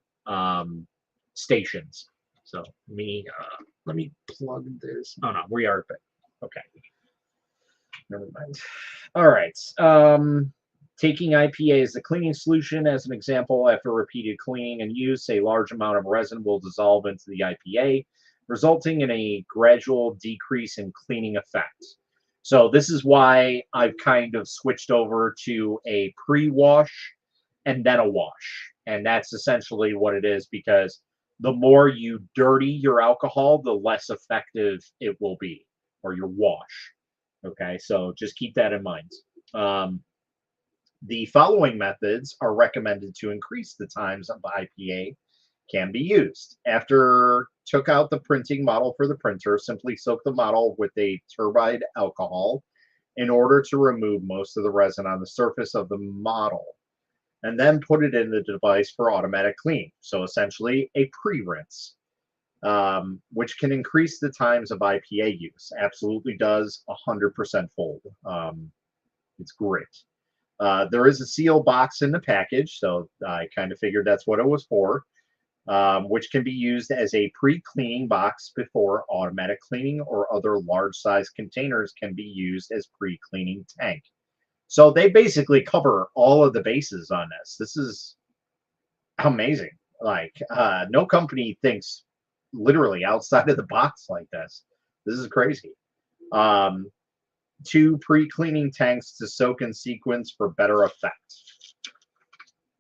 stations. So let me plug this. Oh no, we are okay. Never mind. All right. Taking IPA as the cleaning solution as an example, after repeated cleaning and use, a large amount of resin will dissolve into the IPA, resulting in a gradual decrease in cleaning effect. So this is why I've kind of switched over to a pre-wash and then a wash. And that's essentially what it is, because the more you dirty your alcohol, the less effective it will be, or your wash. Okay, so just keep that in mind. The following methods are recommended to increase the times of IPA can be used. After took out the printing model for the printer, simply soak the model with a turbide alcohol in order to remove most of the resin on the surface of the model, and then put it in the device for automatic cleaning. So essentially a pre-rinse, which can increase the times of IPA use. Absolutely does 100% fold. It's great. There is a seal box in the package, so I kind of figured that's what it was for, which can be used as a pre-cleaning box before automatic cleaning, or other large size containers can be used as pre-cleaning tank. So they basically cover all of the bases on this. This is amazing. Like, no company thinks literally outside of the box like this. This is crazy. 2 pre-cleaning tanks to soak in sequence for better effect.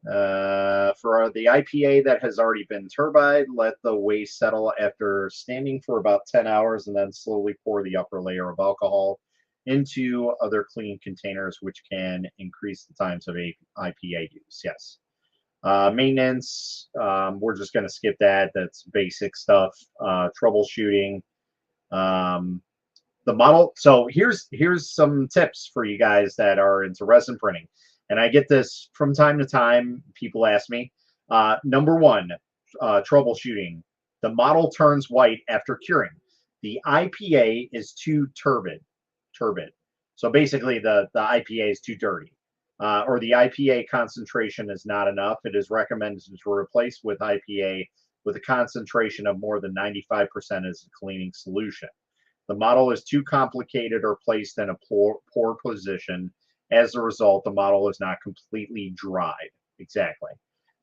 For the IPA that has already been turbined, let the waste settle after standing for about 10 hours and then slowly pour the upper layer of alcohol into other clean containers, which can increase the times of IPA use. Yes. Maintenance, we're just going to skip that. That's basic stuff. Troubleshooting. The model. So here's some tips for you guys that are into resin printing. And I get this from time to time. People ask me. Number one, troubleshooting. The model turns white after curing. The IPA is too turbid. So basically, the IPA is too dirty, or the IPA concentration is not enough. It is recommended to replace with IPA with a concentration of more than 95% as a cleaning solution. The model is too complicated or placed in a poor position. As a result, the model is not completely dried. Exactly.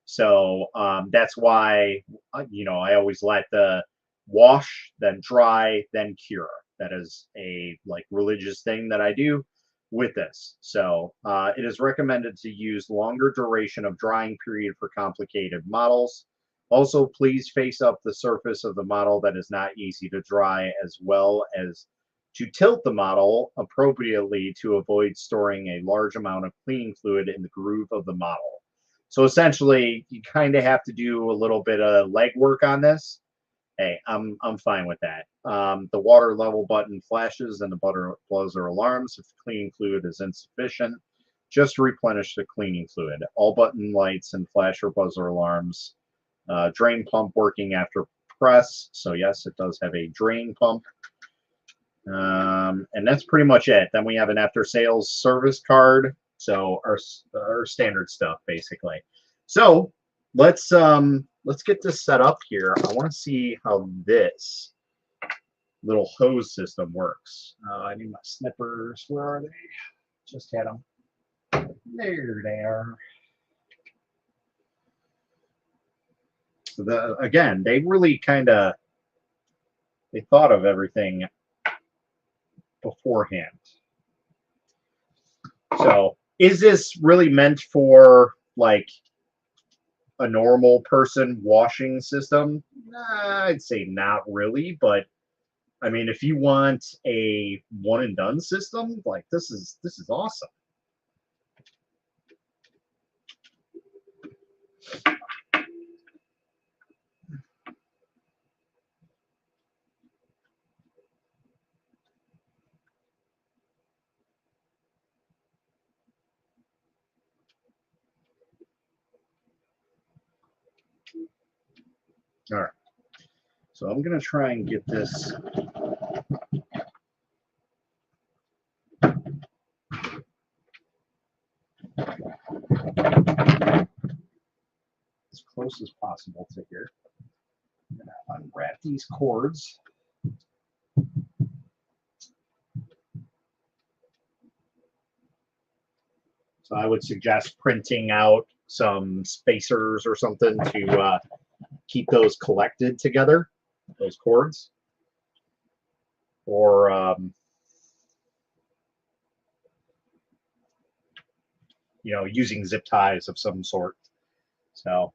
So that's why, I always let the wash, then dry, then cure. That is a religious thing that I do with this. So it is recommended to use longer duration of drying period for complicated models. Also, please face up the surface of the model that is not easy to dry, as well as to tilt the model appropriately to avoid storing a large amount of cleaning fluid in the groove of the model. So essentially, you kind of have to do a little bit of legwork on this. Hey, I'm fine with that. The water level button flashes and the buzzer alarms if the cleaning fluid is insufficient. Just replenish the cleaning fluid. All button lights and flash or buzzer alarms. Drain pump working after press. So yes, it does have a drain pump. And that's pretty much it. Then we have an after sales service card. So our standard stuff basically. So let's get this set up here. I want to see how this little hose system works. I need my snippers. Where are they? Just had them. There they are. So again, they really they thought of everything beforehand. So is this really meant for a normal person washing system? I'd say not really, but I mean, if you want a one and done system, this is awesome. All right. So I'm going to try and get this as close as possible to here. I'm going to unwrap these cords. So I would suggest printing out some spacers or something to keep those collected together, those cords. Or, using zip ties of some sort. So,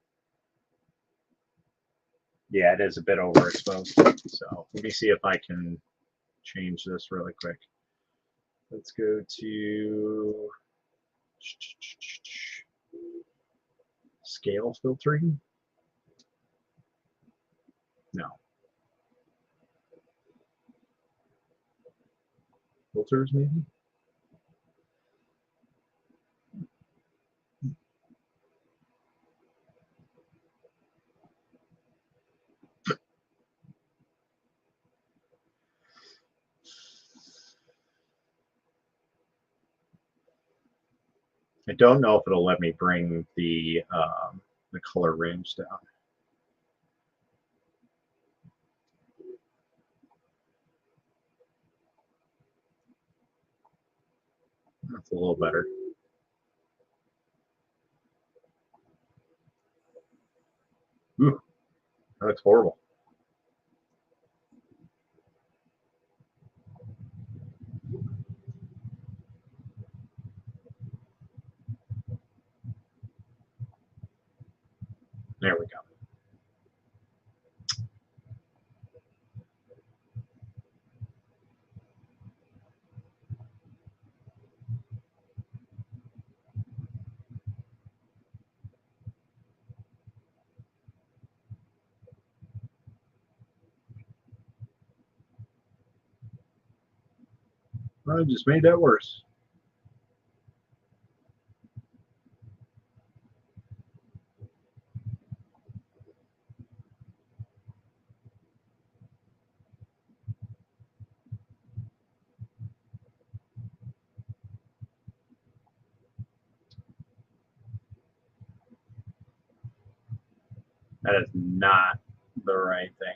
yeah, it is a bit overexposed. So let me see if I can change this really quick. Let's go to scale filtering. No. Filters, maybe? I don't know if it'll let me bring the color range down. That's a little better. Ooh, that looks horrible. There we go. I just made that worse. That is not the right thing.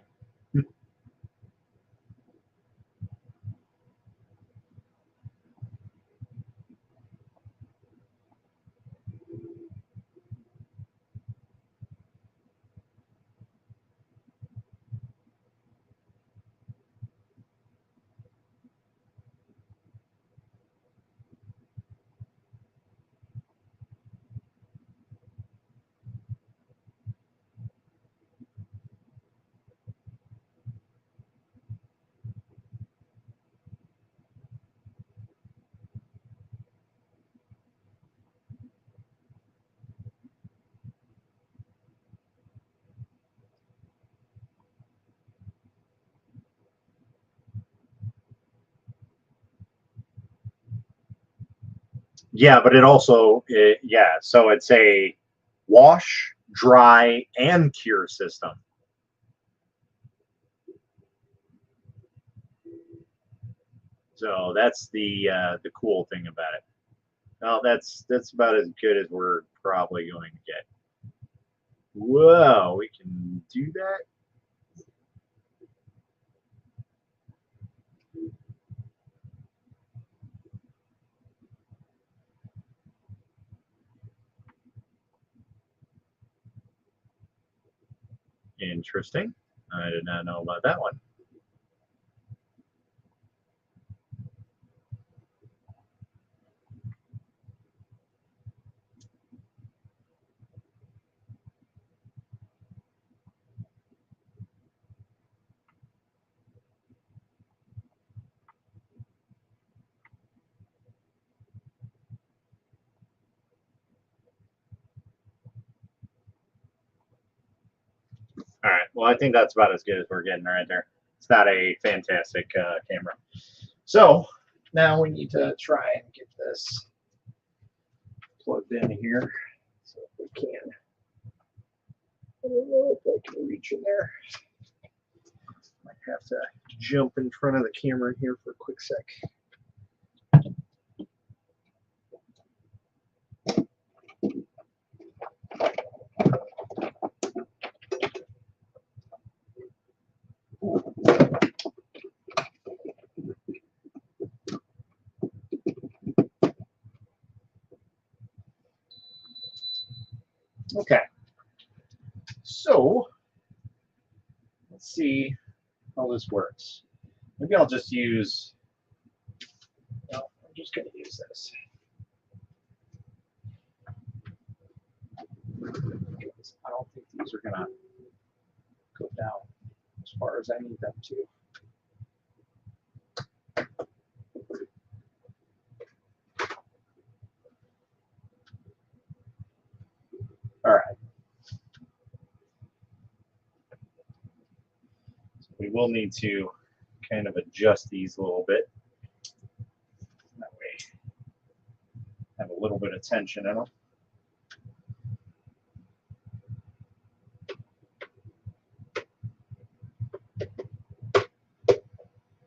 Yeah, but it also, yeah, so it's a wash, dry, and cure system. So that's the cool thing about it. Well, that's about as good as we're probably going to get. Whoa, we can do that? Interesting. I did not know about that one. All right. Well, I think that's about as good as we're getting right there. It's not a fantastic camera. So now we need to try and get this plugged in here. So if we can. I don't know if I can reach in there. Might have to jump in front of the camera here for a quick sec. Okay, so let's see how this works. Maybe I'll just use, well, I'm just going to use this. I don't think these are going to go down as far as I need them to. All right. So we will need to kind of adjust these a little bit. That way, have a little bit of tension in them.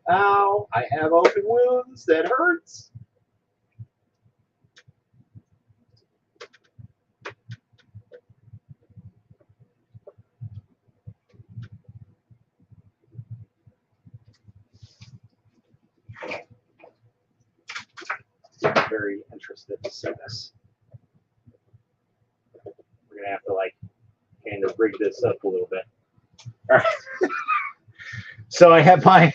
Ow, I have open wounds. That hurts. I'm very interested to see this. We're gonna have to like kind of rig this up a little bit. All right. So I have my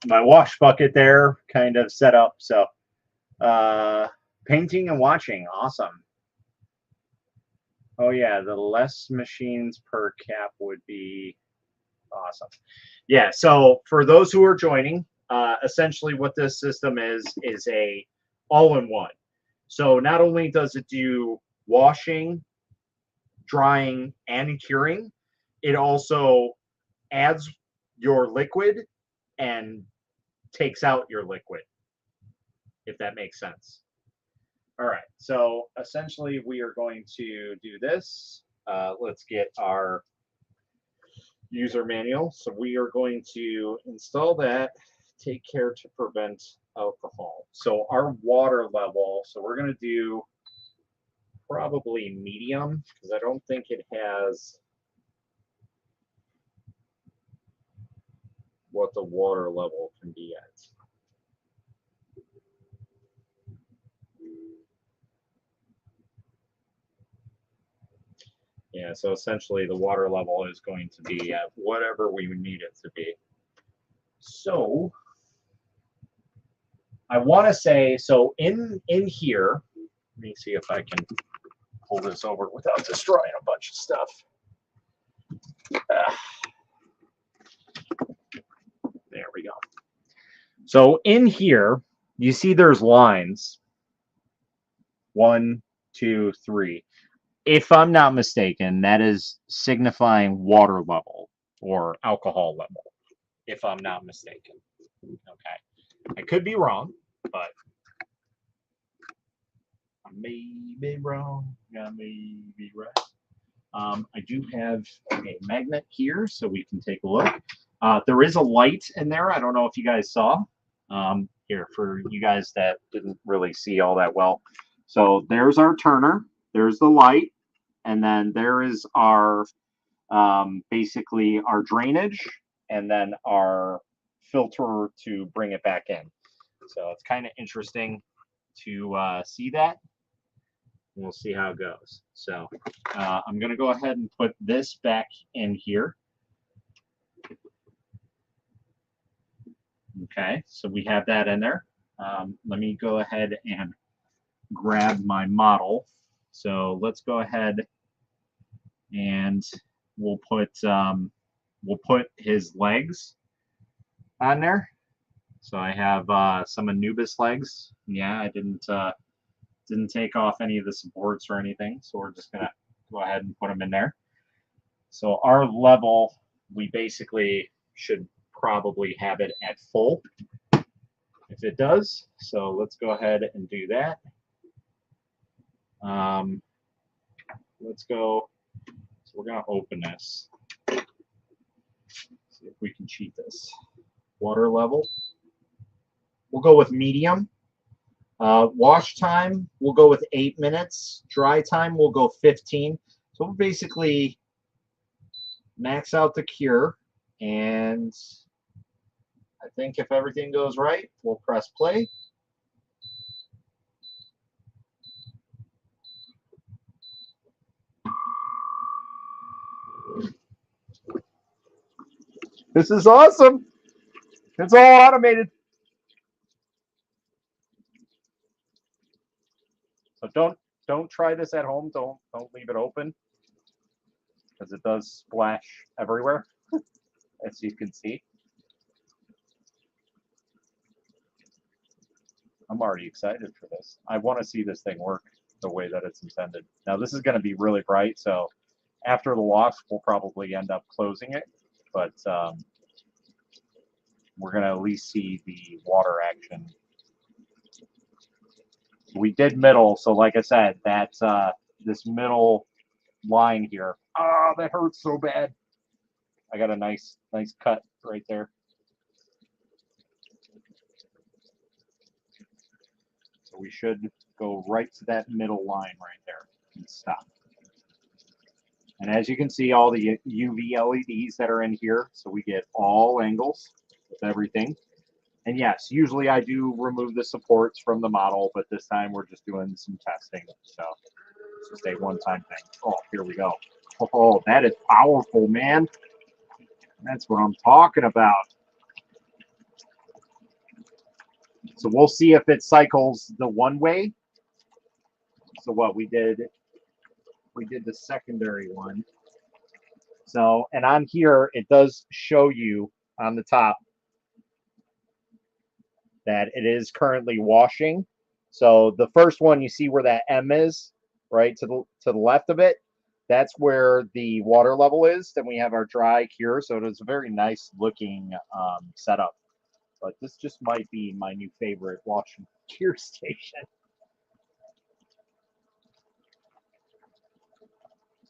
my wash bucket there kind of set up. So painting and watching, awesome. Oh yeah, the less machines per cap would be awesome. Yeah, so for those who are joining, essentially what this system is a all-in-one. So not only does it do washing, drying, and curing, it also adds your liquid and takes out your liquid, if that makes sense. All right, so essentially we are going to do this. Let's get our user manual. So we are going to install that, take care to prevent alcohol. So our water level, so we're going to do probably medium, because I don't think it has what the water level can be at. Yeah, so essentially the water level is going to be at whatever we need it to be. So I want to say, so in here, let me see if I can pull this over without destroying a bunch of stuff. There we go. So in here, you see there's lines. 1, 2, 3. If I'm not mistaken, that is signifying water level or alcohol level, if I'm not mistaken. Okay. I could be wrong, but I may be wrong. I may be right. I do have a magnet here, so we can take a look. There is a light in there. I don't know if you guys saw. Here, for you guys that didn't really see all that well. So there's our turner. There's the light. And then there is our, basically our drainage, and then our filter to bring it back in. So it's kind of interesting to see that. We'll see how it goes. So I'm going to go ahead and put this back in here. Okay, so we have that in there. Let me go ahead and grab my model. So let's go ahead and we'll put his legs on there. So I have some Anubis legs. Yeah, I didn't take off any of the supports or anything, so we're just gonna go ahead and put them in there. So our level, we basically should probably have it at full if it does. So let's go ahead and do that. Let's go. So we're gonna open this. See if we can cheat this. Water level. We'll go with medium. Wash time, we'll go with 8 minutes. Dry time, we'll go 15. So we'll basically max out the cure, and I think if everything goes right, we'll press play. This is awesome. It's all automated. So don't try this at home. Don't leave it open, because it does splash everywhere, as you can see. I'm already excited for this. I want to see this thing work the way that it's intended. Now this is going to be really bright, so after the wash, we'll probably end up closing it, but we're going to at least see the water action. We did middle, so like I said, that's this middle line here. Oh, that hurts so bad. I got a nice cut right there. So we should go right to that middle line right there and stop. And as you can see, all the UV LEDs that are in here, so we get all angles with everything. And yes, usually I do remove the supports from the model, but this time we're just doing some testing. So it's just a one-time thing. Oh, here we go. Oh, that is powerful, man. That's what I'm talking about. So we'll see if it cycles the one way. So what we did, we did the secondary one. So, and on here, it does show you on the top that it is currently washing. So the first one, you see where that M is, right, to the left of it. That's where the water level is. Then we have our dry cure. So it is a very nice looking setup. But this just might be my new favorite wash and cure station.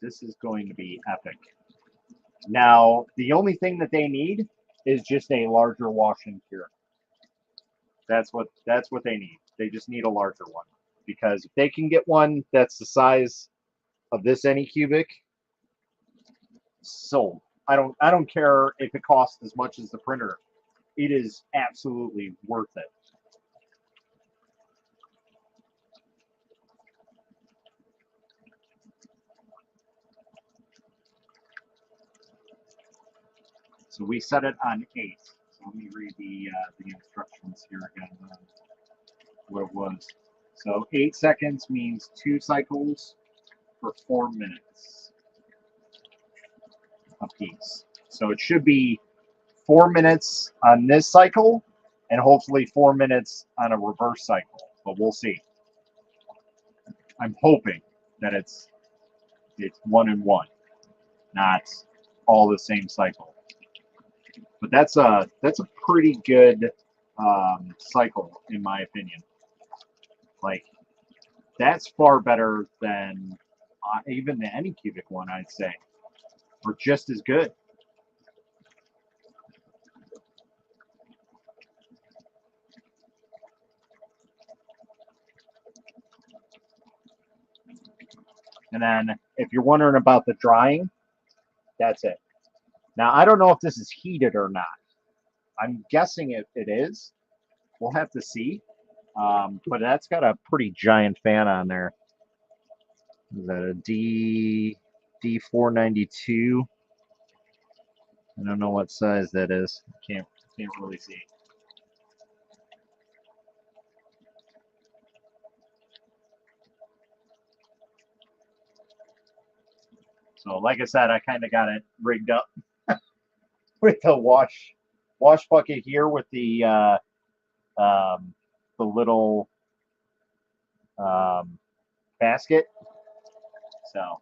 This is going to be epic. Now, the only thing that they need is just a larger wash and cure. That's what they need. They just need a larger one. Because if they can get one that's the size of this Anycubic, sold. I don't care if it costs as much as the printer. It is absolutely worth it. So we set it on 8. So let me read the instructions here again. What it was. So 8 seconds means 2 cycles for 4 minutes apiece. So it should be 4 minutes on this cycle, and hopefully 4 minutes on a reverse cycle. But we'll see. I'm hoping that it's 1 and 1, not all the same cycle. But that's a pretty good cycle in my opinion. Like, that's far better than even the Anycubic one, I'd say, or just as good. And then if you're wondering about the drying, that's it. Now, I don't know if this is heated or not. I'm guessing it is. We'll have to see. But that's got a pretty giant fan on there. Is that a D492? I don't know what size that is. Can't really see. So, like I said, I kind of got it rigged up with the wash bucket here with the little basket. So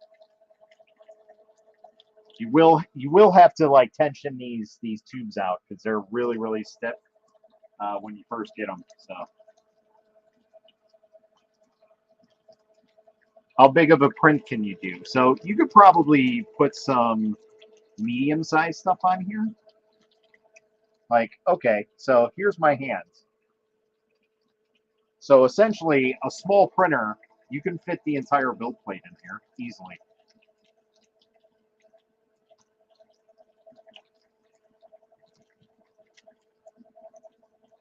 you will have to like tension these tubes out because they're really stiff when you first get them. So how big of a print can you do? So you could probably put some medium-sized stuff on here. Like, okay, so here's my hands. So essentially, a small printer, you can fit the entire build plate in here easily.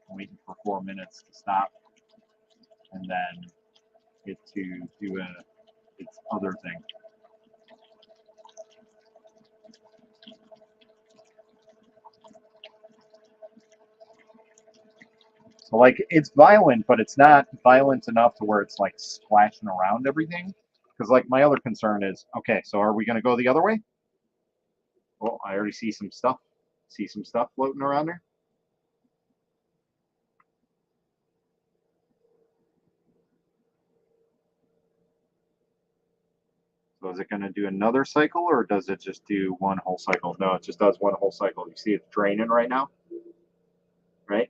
Waiting for 4 minutes to stop, and then get to do its other thing. So like, it's violent, but it's not violent enough to where it's like splashing around everything. Because like my other concern is, okay, so are we going to go the other way? Oh, I already see some stuff. See some stuff floating around there. So is it going to do another cycle, or does it just do one whole cycle? No, it just does one whole cycle. You see it's draining right now, right?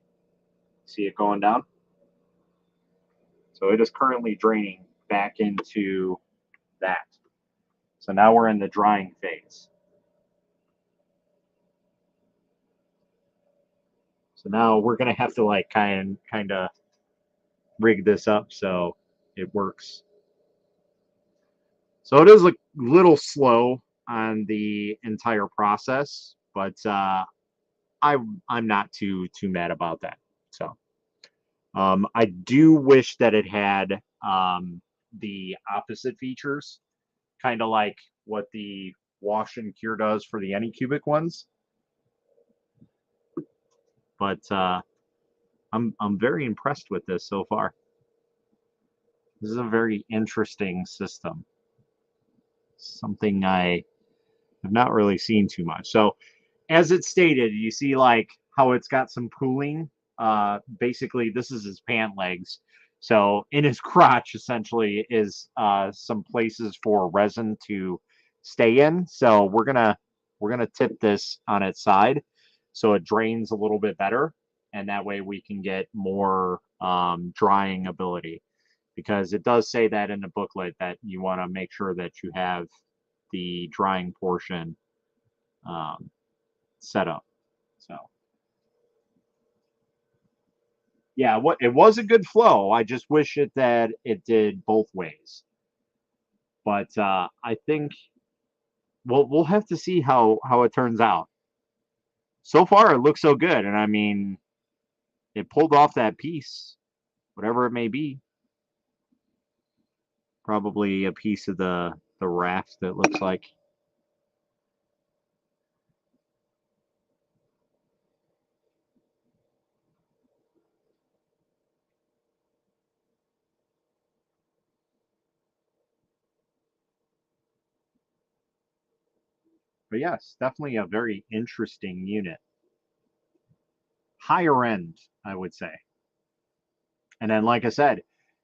See it going down? So it is currently draining back into that. So now we're in the drying phase. So now we're going to have to like kind of rig this up so it works. So it is a little slow on the entire process, but I'm not too mad about that. So I do wish that it had the opposite features, kind of like what the wash and cure does for the Anycubic ones. But I'm very impressed with this so far. This is a very interesting system. Something I have not really seen too much. So as it's stated, you see like how it's got some pooling. Basically, this is his pant legs. So in his crotch, essentially, is some places for resin to stay in. So we're gonna tip this on its side so it drains a little bit better, and that way we can get more drying ability. Because it does say that in the booklet that you want to make sure that you have the drying portion set up. So yeah, what it was a good flow. I just wish it that it did both ways. But I think we'll have to see how it turns out. So far, it looks so good, and I mean, it pulled off that piece, whatever it may be. Probably a piece of the raft. That looks like. But yes, definitely a very interesting unit. Higher end, I would say. And then, like I said,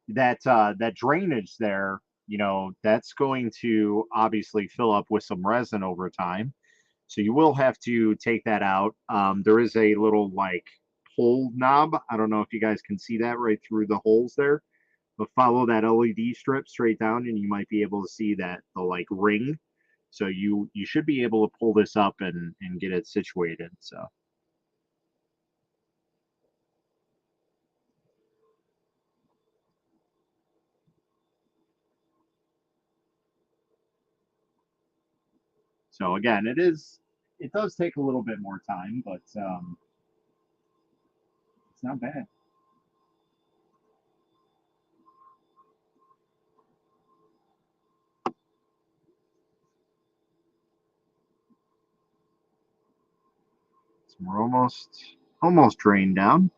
that drainage there, that's going to obviously fill up with some resin over time. So you will have to take that out. There is a little like hole knob. I don't know if you guys can see that right through the holes there, but follow that LED strip straight down, and you might be able to see that the like ring. So you should be able to pull this up and get it situated. So again, it does take a little bit more time, but it's not bad. So we're almost drained down.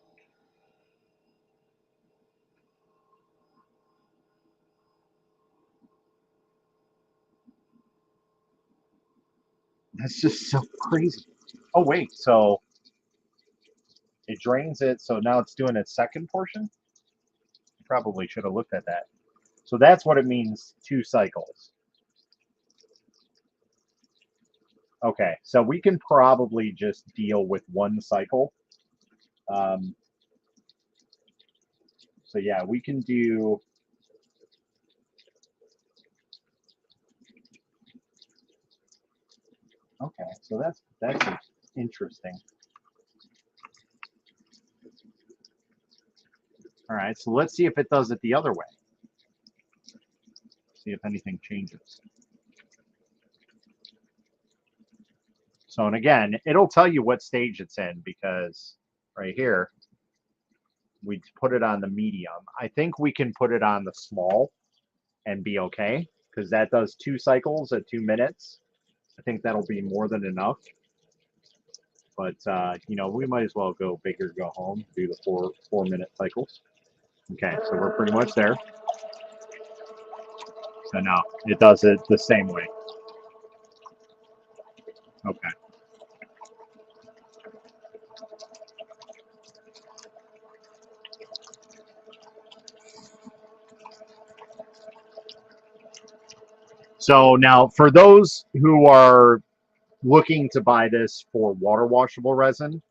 That's just so crazy. Oh wait, so it drains it, so now it's doing its second portion? Probably should have looked at that. So that's what it means, 2 cycles. Okay, so we can probably just deal with 1 cycle. Um, so yeah, we can do. Okay, so that's interesting. All right, so let's see if it does it the other way. See if anything changes. So, and again, it'll tell you what stage it's in because right here, we put it on the medium. I think we can put it on the small and be okay because that does 2 cycles at 2 minutes. I think that'll be more than enough. But we might as well go big or go home. Do the 4 minute cycles. Okay, so we're pretty much there. So now it does it the same way. Okay. So now for those who are looking to buy this for water washable resin,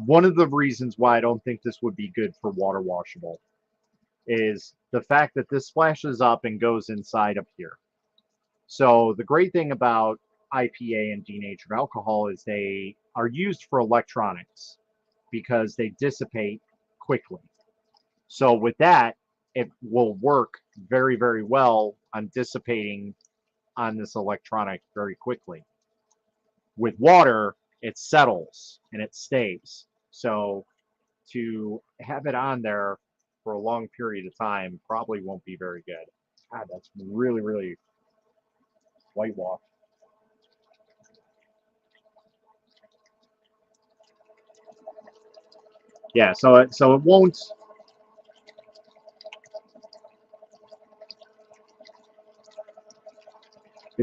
one of the reasons why I don't think this would be good for water washable is the fact that this splashes up and goes inside up here. So the great thing about IPA and denatured alcohol is they are used for electronics because they dissipate quickly. So with that, it will work very, very well on dissipating on this electronic very quickly. With water, it settles and it stays. So to have it on there for a long period of time probably won't be very good. God, that's really, really whitewash. Yeah, so it won't.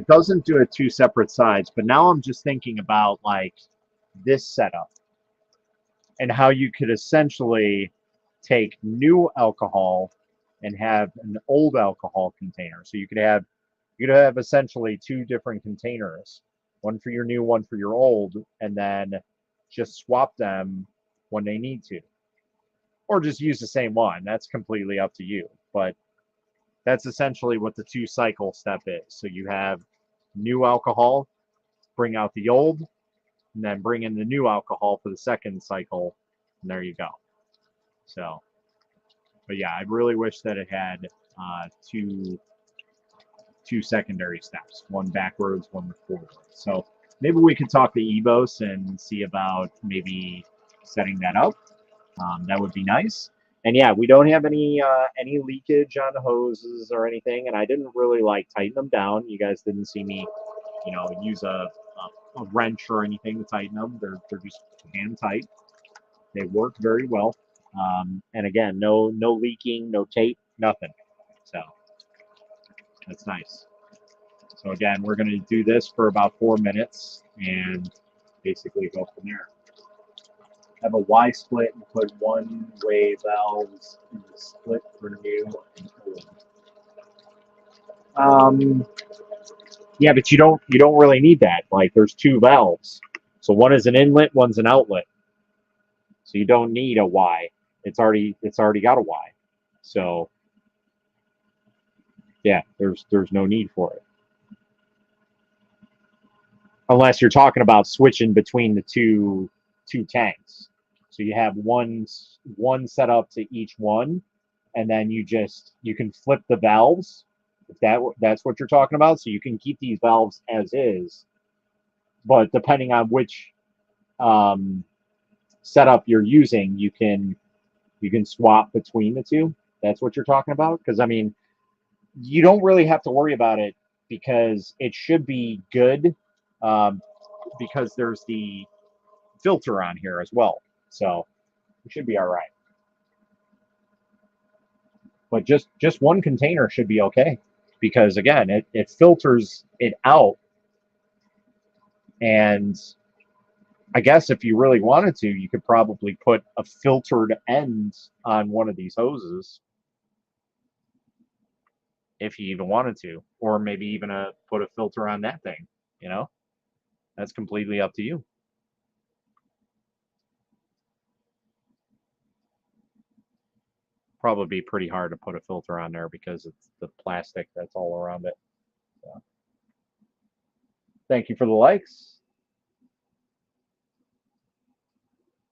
it doesn't do it two separate sides, but now I'm just thinking about like this setup and how you could essentially take new alcohol and have an old alcohol container. So you could have essentially two different containers, one for your new, one for your old, and then just swap them when they need to. Or just use the same one. That's completely up to you. But that's essentially what the two cycle step is. So you have new alcohol, bring out the old, and then bring in the new alcohol for the second cycle, and there you go. So, but yeah, I really wish that it had two secondary steps, one backwards, one forward. So maybe we could talk to EIBOS and see about maybe setting that up. That would be nice. And yeah, we don't have any leakage on the hoses or anything, and I didn't really like tighten them down. You guys didn't see me, use a wrench or anything to tighten them. They're just hand tight. They work very well. And again, no leaking, no tape, nothing. So that's nice. So again, we're going to do this for about 4 minutes and basically go from there. Have a Y split and put one-way valves in the split for new and old. Yeah, but you don't really need that. Like there's two valves, so one is an inlet, one's an outlet. So you don't need a Y. It's already got a Y. So yeah, there's no need for it. Unless you're talking about switching between the two tanks. So you have one set up to each one, and then you can flip the valves if that's what you're talking about. So you can keep these valves as is, but depending on which setup you're using, you can swap between the two. That's what you're talking about. Because I mean, you don't really have to worry about it because it should be good. Because there's the filter on here as well, so it should be all right. But just one container should be okay, because again, it filters it out. And I guess if you really wanted to, you could probably put a filtered end on one of these hoses, if you even wanted to, or maybe even put a filter on that thing. That's completely up to you. Probably be pretty hard to put a filter on there because it's the plastic that's all around it. So. Thank you for the likes.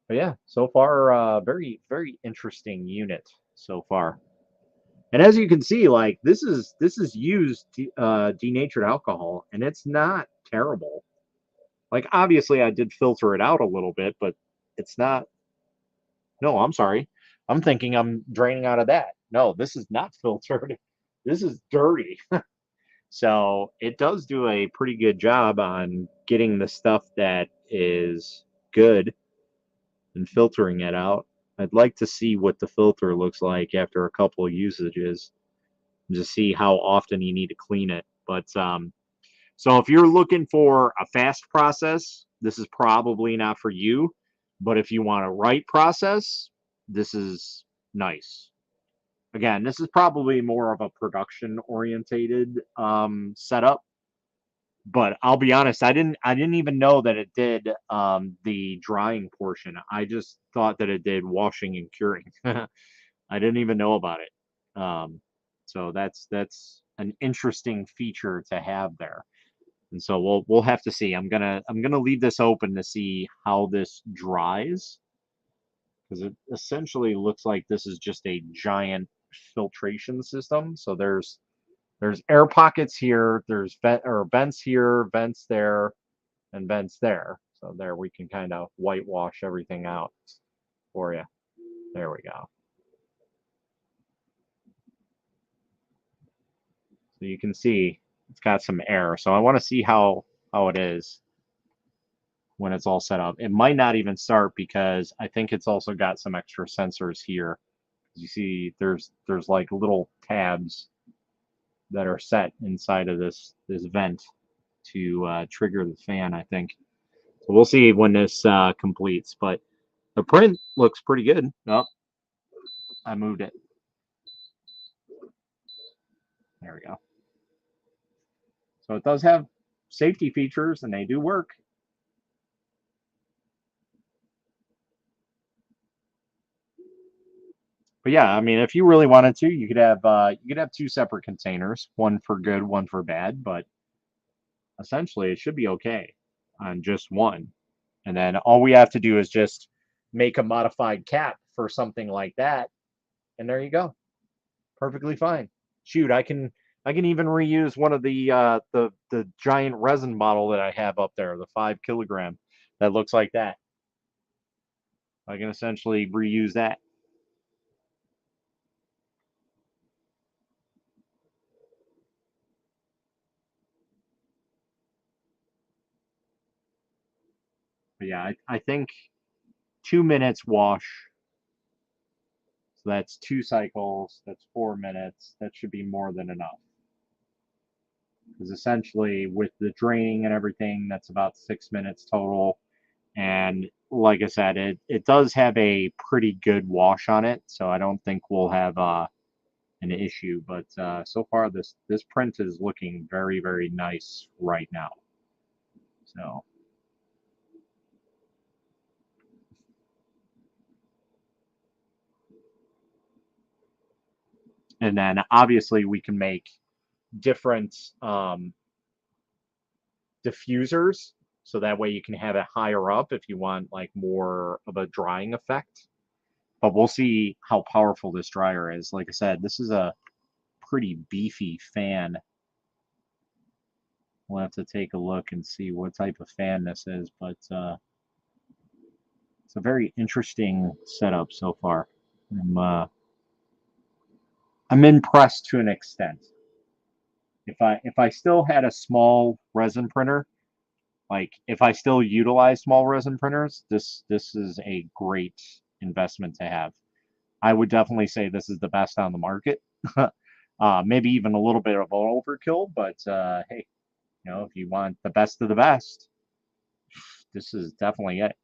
But yeah, so far, very, very interesting unit so far. And as you can see, like this is used denatured alcohol, and it's not terrible. Like obviously, I did filter it out a little bit, but it's not. No, I'm sorry. I'm thinking I'm draining out of that. No, this is not filtered. This is dirty. So it does do a pretty good job on getting the stuff that is good and filtering it out. I'd like to see what the filter looks like after a couple of usages and to see how often you need to clean it. But so if you're looking for a fast process, this is probably not for you. But if you want a right process, this is nice. Again, this is probably more of a production orientated setup. But I'll be honest, I didn't even know that it did the drying portion. I just thought that it did washing and curing. I didn't even know about it. So that's an interesting feature to have there. And so we'll have to see. I'm gonna leave this open to see how this dries, because it essentially looks like this is just a giant filtration system. So there's air pockets here, there's vents here, vents there, and vents there. So there we can kind of whitewash everything out for you. There we go. So you can see it's got some air. So I want to see how it is when it's all set up. It might not even start because I think it's also got some extra sensors here. You see there's like little tabs that are set inside of this vent. to trigger the fan, I think. So we'll see when this completes, but the print looks pretty good. Oh, I moved it. There we go. So it does have safety features, and they do work. But yeah, I mean, if you really wanted to, you could have two separate containers, one for good, one for bad. But essentially, it should be okay on just one. And then all we have to do is just make a modified cap for something like that, and there you go, perfectly fine. Shoot, I can even reuse one of the giant resin bottle that I have up there, the 5 kilogram that looks like that. I can essentially reuse that. But yeah, I think 2 minutes wash. So that's 2 cycles. That's 4 minutes. That should be more than enough. Because essentially, with the draining and everything, that's about 6 minutes total. And like I said, it does have a pretty good wash on it, so I don't think we'll have an issue. But so far, this print is looking very, very nice right now. So. And then obviously we can make different diffusers, so that way you can have it higher up if you want like more of a drying effect. But we'll see how powerful this dryer is. Like I said, this is a pretty beefy fan. We'll have to take a look and see what type of fan this is, but it's a very interesting setup so far. I'm impressed to an extent. If I still had a small resin printer, like if I still utilize small resin printers, this is a great investment to have. I would definitely say this is the best on the market. Maybe even a little bit of overkill, but hey, you know, if you want the best of the best, this is definitely it.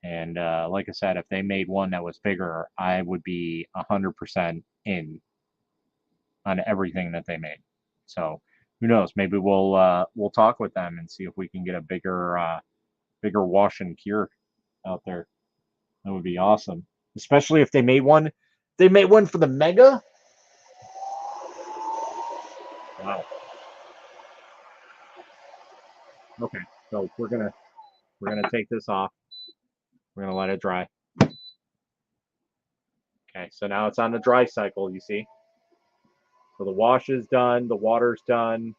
And like I said, if they made one that was bigger, I would be 100% in on everything that they made. So who knows? Maybe we'll talk with them and see if we can get a bigger wash and cure out there. That would be awesome, especially if they made one. They made one for the Mega. Wow. Okay, so we're gonna take this off. We're gonna let it dry. Okay, so now it's on the dry cycle. You see, so the wash is done. The water's done.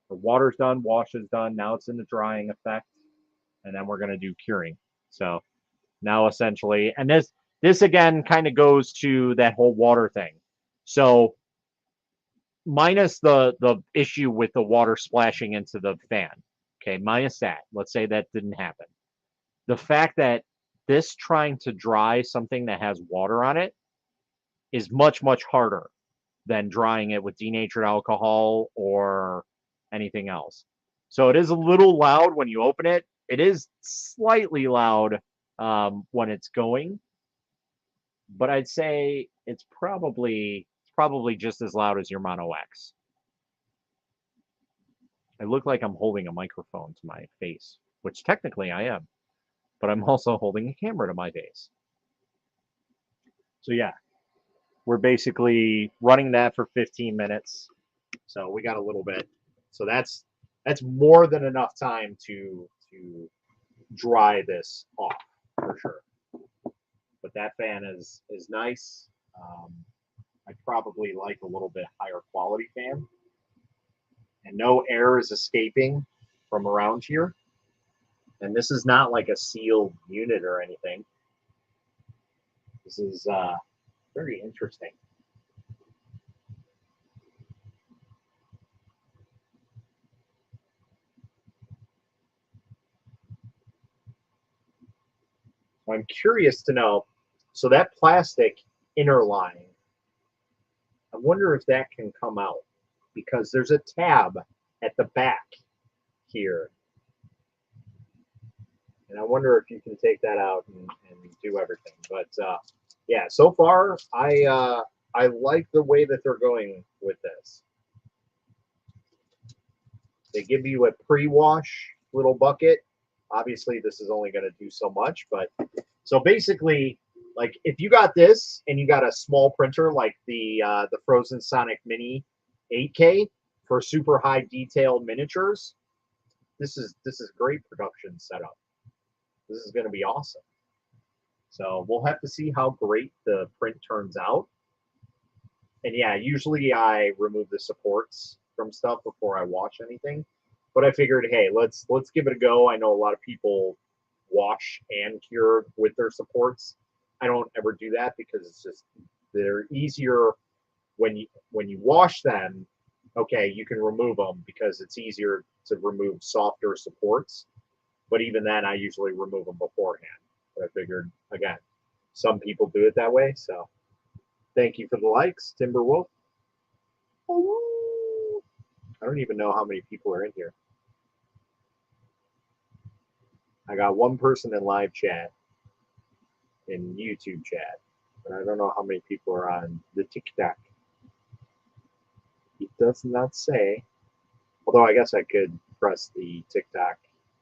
The water's done. Wash is done. Now it's in the drying effect, and then we're gonna do curing. So now essentially, and this again kind of goes to that whole water thing. So minus the issue with the water splashing into the fan. Okay, minus that. Let's say that didn't happen. The fact that this trying to dry something that has water on it is much, much harder than drying it with denatured alcohol or anything else. So it is a little loud when you open it. It is slightly loud when it's going, but I'd say it's probably just as loud as your Mono X. I look like I'm holding a microphone to my face, which technically I am, but I'm also holding a camera to my face. So yeah, we're basically running that for 15 minutes. So we got a little bit. So that's more than enough time to dry this off for sure. But that fan is nice. I probably like a little bit higher quality fan. And no air is escaping from around here. And this is not like a sealed unit or anything. This is very interesting. I'm curious to know, so that plastic inner line, I wonder if that can come out, because there's a tab at the back here. And I wonder if you can take that out and do everything. But yeah, so far I like the way that they're going with this. They give you a pre-wash little bucket. Obviously, this is only going to do so much, but so basically, like if you got this and you got a small printer like the Frozen Sonic Mini 8K for super high detailed miniatures, this is great production setup. This is going to be awesome. So we'll have to see how great the print turns out. And yeah, usually I remove the supports from stuff before I wash anything. But I figured, hey, let's give it a go. I know a lot of people wash and cure with their supports. I don't ever do that because it's just they're easier when you wash them. Okay, you can remove them because it's easier to remove softer supports. But even then, I usually remove them beforehand. But I figured, again, some people do it that way. So thank you for the likes, Timberwolf. I don't even know how many people are in here. I got one person in live chat, in YouTube chat, but I don't know how many people are on the TikTok. It does not say. Although I guess I could press the TikTok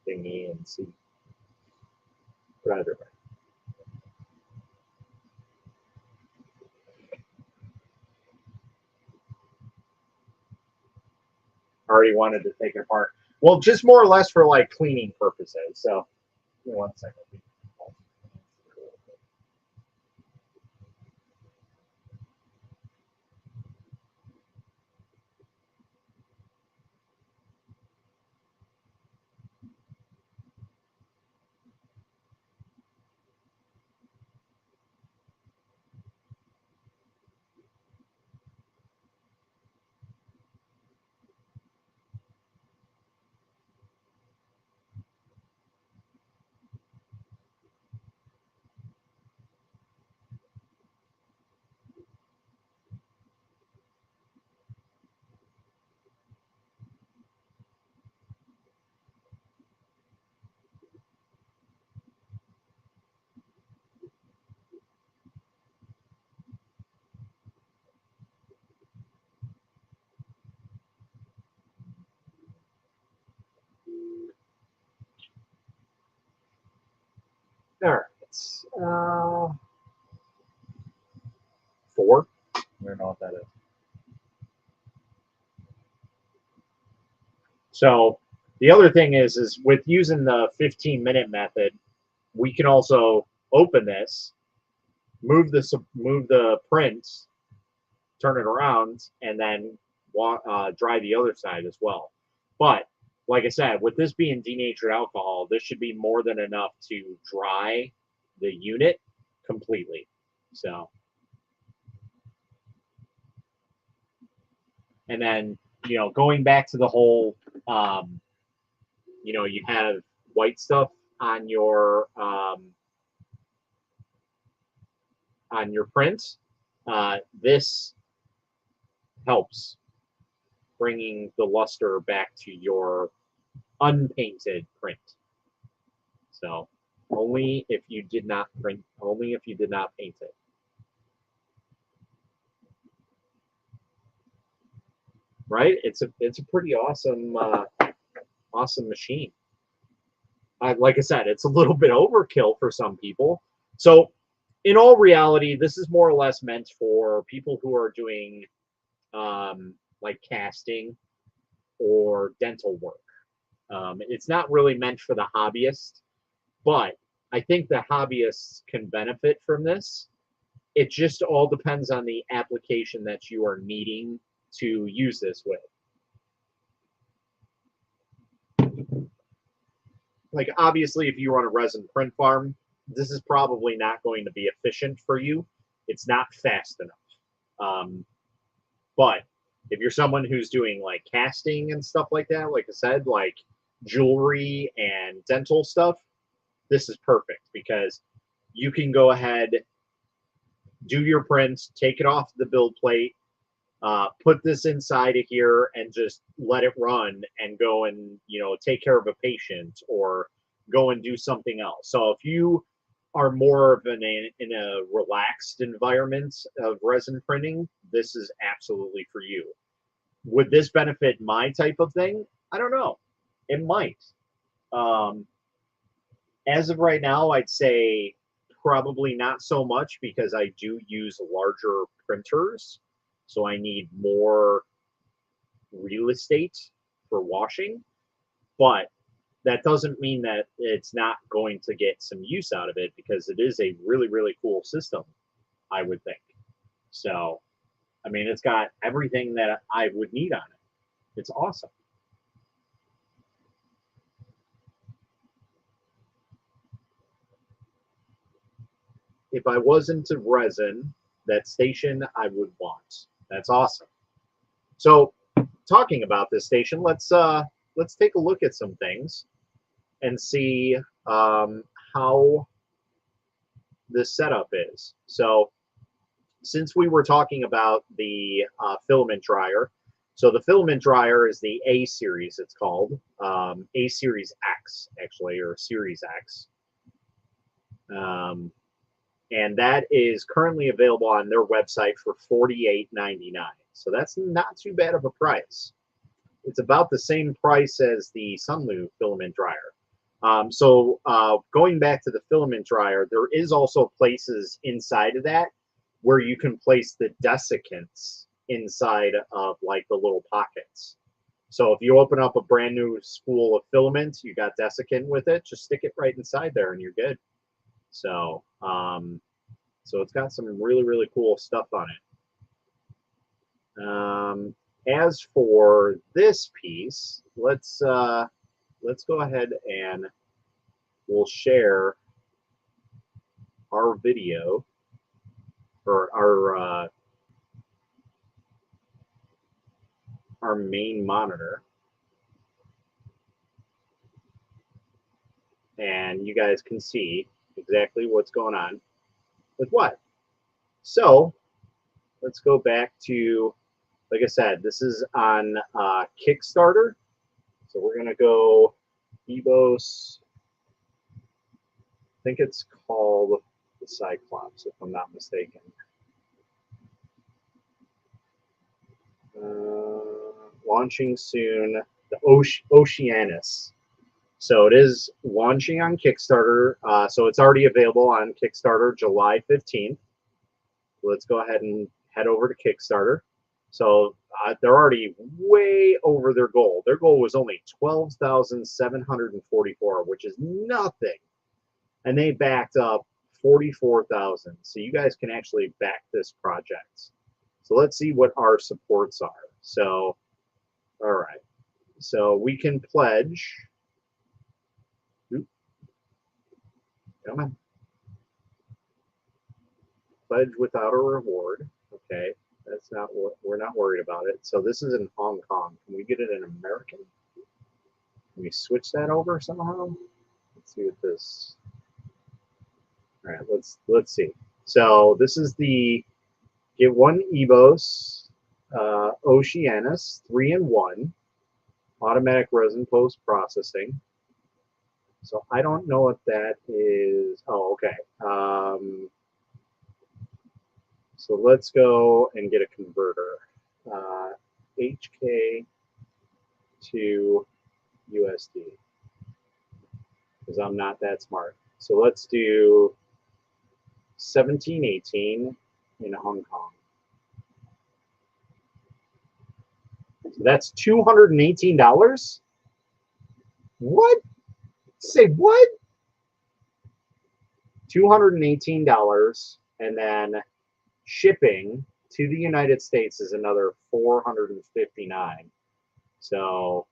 thingy and see. But either way. Already wanted to take it apart. Well, just more or less for like cleaning purposes. So, give me 1 second. All right, it's 4. I don't know what that is. So the other thing is with using the 15-minute method, we can also open this, move the print, turn it around, and then dry the other side as well. But like I said, with this being denatured alcohol, this should be more than enough to dry the unit completely. So, and then, you know, going back to the whole, you know, you have white stuff on your print. This helps bringing the luster back to your unpainted print. So only if you did not paint it. Right? It's a pretty awesome awesome machine. Like I said, it's a little bit overkill for some people. So in all reality, this is more or less meant for people who are doing like casting or dental work. It's not really meant for the hobbyist, but I think the hobbyists can benefit from this. It just all depends on the application that you are needing to use this with. Like, obviously, if you run a resin print farm, this is probably not going to be efficient for you. It's not fast enough. But if you're someone who's doing like casting and stuff like that, like I said, like jewelry and dental stuff, this is perfect because you can go ahead, do your prints, take it off the build plate, put this inside of here and just let it run and go and, you know, take care of a patient or go and do something else. So if you are more of in a relaxed environment of resin printing, this is absolutely for you. Would this benefit my type of thing? I don't know. It might. As of right now, I'd say probably not so much because I do use larger printers. So I need more real estate for washing. But that doesn't mean that it's not going to get some use out of it because it is a really, really cool system, I would think. So, I mean, it's got everything that I would need on it. It's awesome. If I was into resin, that station I would want. That's awesome. So, talking about this station, let's take a look at some things and see how this setup is. So, since we were talking about the filament dryer, so the filament dryer is the A series, it's called. A series X, actually, or Series X. And that is currently available on their website for $48.99. So that's not too bad of a price. It's about the same price as the Sunlu filament dryer. Going back to the filament dryer, there is also places inside of that where you can place the desiccants inside of like the little pockets. So if you open up a brand new spool of filament, you got desiccant with it, just stick it right inside there and you're good. So, so it's got some really, really cool stuff on it. As for this piece, let's go ahead and we'll share our video or our main monitor, and you guys can see exactly what's going on with what. So let's go back to, like I said, this is on Kickstarter. So we're going to go EIBOS, I think it's called the Cyclops, if I'm not mistaken. Launching soon, the Oceanus. So it is launching on Kickstarter. So it's already available on Kickstarter July 15th. Let's go ahead and head over to Kickstarter. So they're already way over their goal. Their goal was only 12,744, which is nothing. And they backed up 44,000. So you guys can actually back this project. So let's see what our supports are. So, all right. So we can pledge. Come on. Pledge without a reward. Okay. That's not what we're not worried about it. So this is in Hong Kong. Can we get it in American? Can we switch that over somehow? Let's see what this. All right, let's see. So this is the get one EIBOS Oceanus 3-in-1 automatic resin post processing. So I don't know what that is. Oh, okay. So let's go and get a converter. HK to USD. Because I'm not that smart. So let's do 1718 in Hong Kong. So that's $218? What? Say what? $218, and then shipping to the United States is another $459. So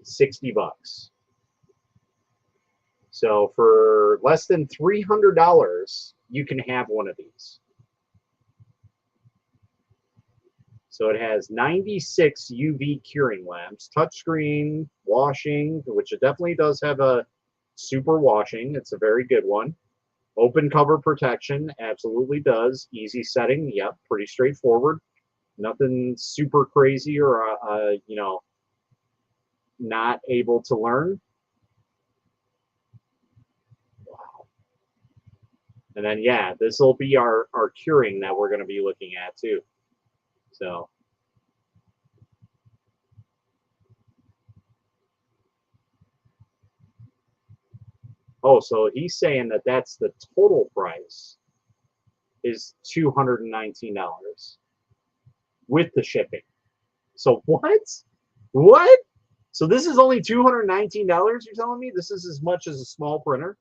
$60. So for less than $300, you can have one of these. So it has 96 UV curing lamps, touchscreen, washing, which it definitely does have a super washing. It's a very good one. Open cover protection absolutely does. Easy setting, yep, pretty straightforward. Nothing super crazy or you know, not able to learn. Wow. And then yeah, this will be our curing that we're going to be looking at too. So oh, so he's saying that that's the total price is $219 with the shipping. So what? What? So this is only $219, you're telling me? This is as much as a small printer?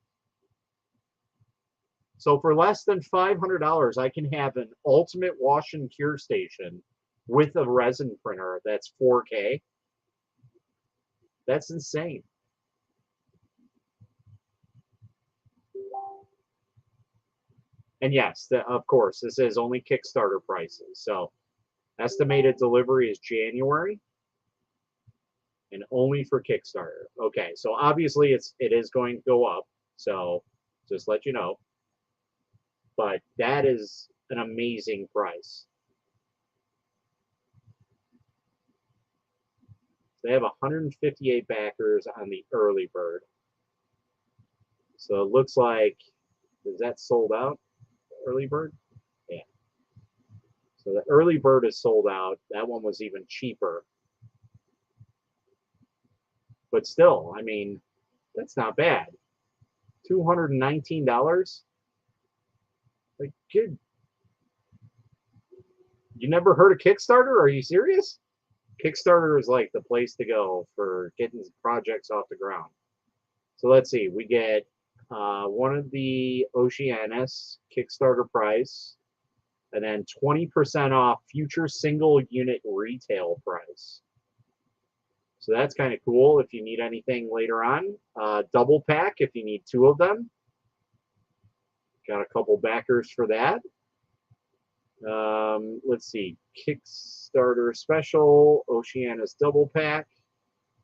So for less than $500, I can have an ultimate wash and cure station with a resin printer that's 4K. That's insane. And yes, of course, this is only Kickstarter prices. So estimated delivery is January and only for Kickstarter. Okay, so obviously it is going to go up. So just let you know. But that is an amazing price. They have 158 backers on the early bird. So it looks like, is that sold out? Early bird? Yeah. So the early bird is sold out. That one was even cheaper. But still, I mean, that's not bad. $219? Like, good. You never heard of Kickstarter? Are you serious? Kickstarter is like the place to go for getting projects off the ground. So let's see. We get one of the Oceanus Kickstarter price, and then 20% off future single unit retail price. So that's kind of cool if you need anything later on. Double pack if you need 2 of them. Got a couple backers for that. Let's see. Kickstarter special, Oceanus double pack.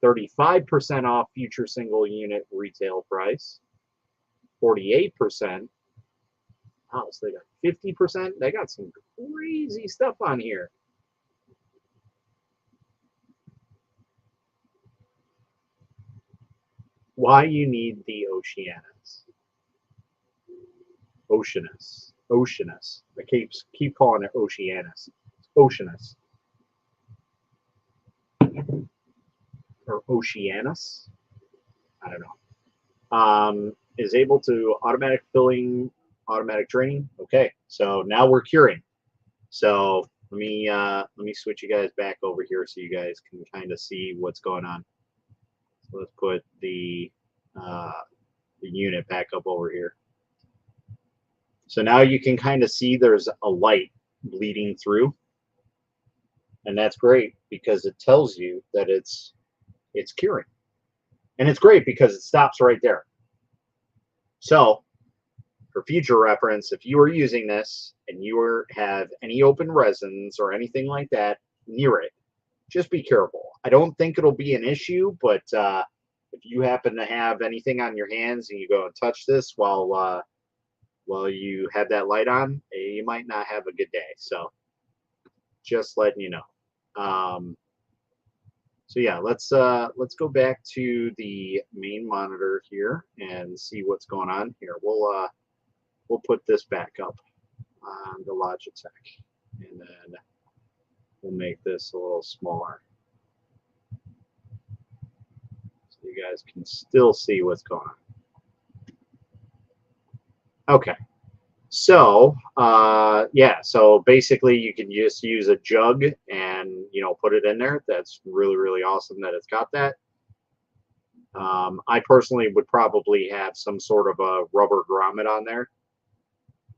35% off future single unit retail price. 48%. Wow, so they got 50%. They got some crazy stuff on here. Why you need the Oceanus? Oceanus. I keep calling it Oceanus. Oceanus. Or Oceanus. I don't know. Is able to automatic filling, automatic draining. Okay, so now we're curing. So let me switch you guys back over here so you guys can kind of see what's going on. So let's put the unit back up over here. So now you can kind of see there's a light bleeding through, and that's great because it tells you that it's curing, and it's great because it stops right there. So for future reference, if you are using this and you have any open resins or anything like that near it, just be careful. I don't think it'll be an issue, but if you happen to have anything on your hands and you go and touch this while you have that light on, you might not have a good day. So just letting you know. So yeah, let's go back to the main monitor here and see what's going on here. We'll put this back up on the Logitech, and then we'll make this a little smaller so you guys can still see what's going on. Okay, so yeah, so basically you can just use a jug and put it in there. That's really awesome that it's got that. I personally would probably have some sort of a rubber grommet on there,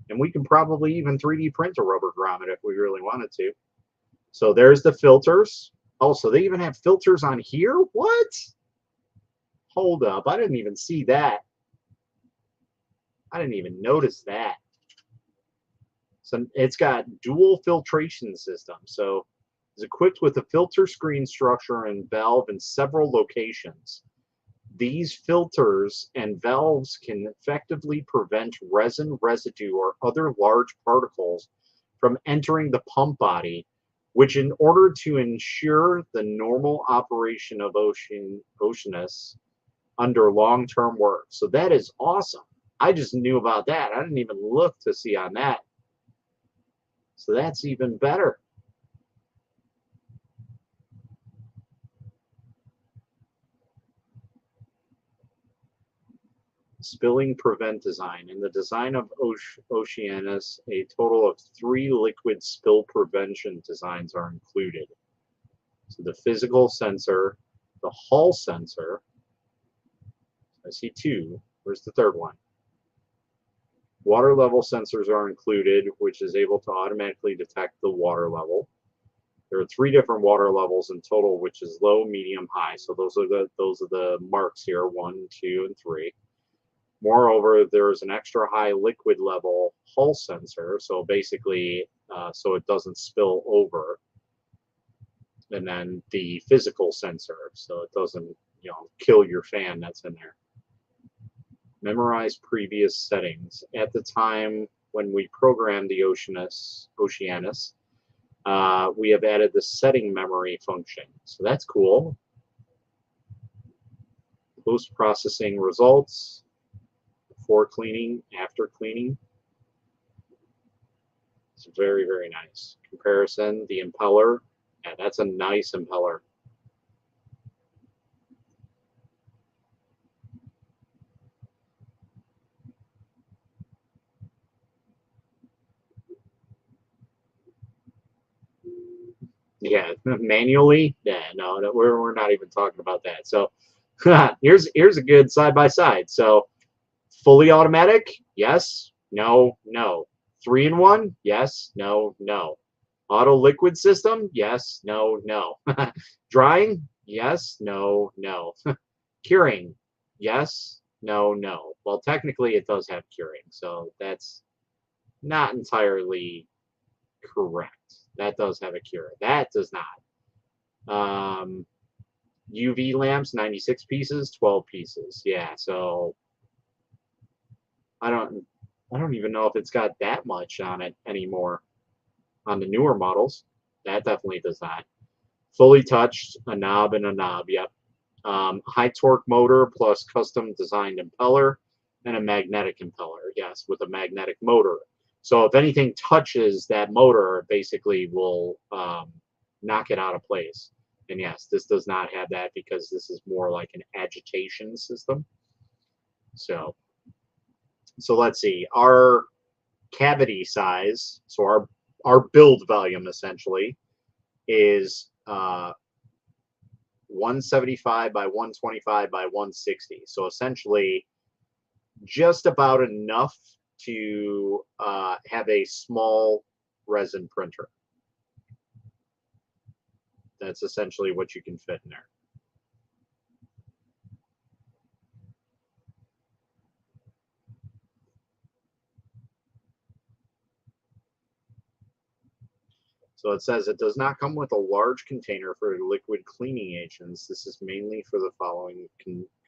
and we can probably even 3D print a rubber grommet if we really wanted to. So there's the filters. Oh, so they even have filters on here? What? Hold up, I didn't even see that. I didn't even notice that. So it's got dual filtration system. So it's equipped with a filter screen structure and valve in several locations. These filters and valves can effectively prevent resin residue or other large particles from entering the pump body, which in order to ensure the normal operation of Oceanus under long-term work. So that is awesome. I just knew about that. I didn't even look to see on that. So that's even better. Spilling prevent design. In the design of Oceanus, a total of 3 liquid spill prevention designs are included. So the physical sensor, the Hall sensor, I see 2. Where's the third one? Water level sensors are included, which is able to automatically detect the water level. There are 3 different water levels in total, which is low, medium, high. So those are the marks here, 1, 2, and 3. Moreover, there is an extra high liquid level hull sensor, so basically, so it doesn't spill over. And then the physical sensor, so it doesn't, kill your fan that's in there. Memorize previous settings. At the time when we programmed the Oceanus, we have added the setting memory function. So that's cool. Post-processing results. Before cleaning, after cleaning. It's very, very nice. Comparison, the impeller. Yeah, that's a nice impeller. Yeah, manually? Yeah, no, we're not even talking about that. So here's a good side-by-side. So fully automatic? Yes, no, no. 3-in-1? Yes, no, no. Auto liquid system? Yes, no, no. Drying? Yes, no, no. Curing? Yes, no, no. Well, technically it does have curing, so that's not entirely correct. That does have a cure. That does not. UV lamps, 96 pieces, 12 pieces. Yeah, so I don't even know if it's got that much on it anymore on the newer models. That definitely does not. Fully touched, a knob and a knob, yep. High torque motor plus custom designed impeller and a magnetic impeller, yes, with a magnetic motor. So if anything touches that motor, it basically will knock it out of place. And yes, this does not have that because this is more like an agitation system. So let's see, our cavity size, so our build volume essentially is 175 by 125 by 160. So essentially just about enough to have a small resin printer. That's essentially what you can fit in there. So it says it does not come with a large container for liquid cleaning agents. This is mainly for the following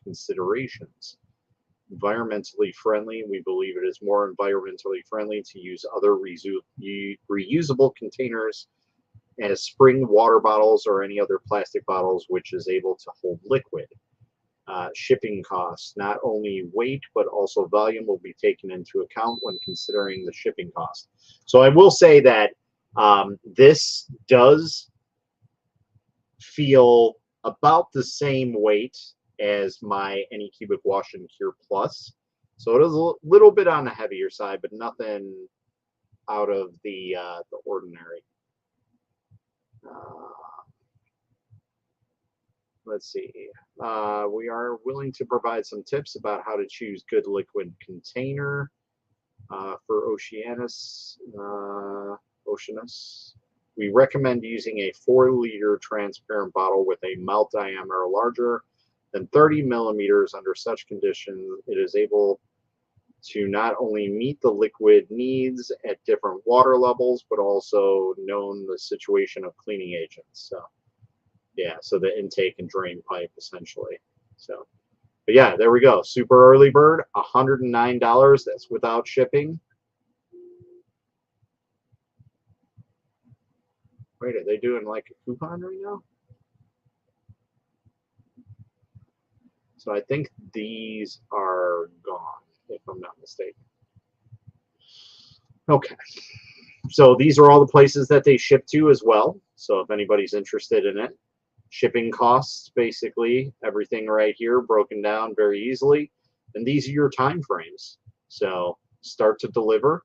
considerations. Environmentally friendly. We believe it is more environmentally friendly to use other reusable containers as spring water bottles or any other plastic bottles which is able to hold liquid. Shipping costs. Not only weight but also volume will be taken into account when considering the shipping cost. So I will say that this does feel about the same weight as my AnyCubic Wash and Cure Plus. So it is a little bit on the heavier side, but nothing out of the ordinary. Let's see. We are willing to provide some tips about how to choose good liquid container for Oceanus. We recommend using a 4-liter transparent bottle with a mouth diameter larger than 30 millimeters. Under such conditions, it is able to not only meet the liquid needs at different water levels, but also known the situation of cleaning agents. So, yeah, so the intake and drain pipe essentially. So, But yeah, there we go. Super early bird, $109. That's without shipping. Wait, are they doing like a coupon right now? So I think these are gone, if I'm not mistaken. Okay. So these are all the places that they ship to as well. So if anybody's interested in it, shipping costs, basically everything right here broken down very easily. And these are your time frames. So start to deliver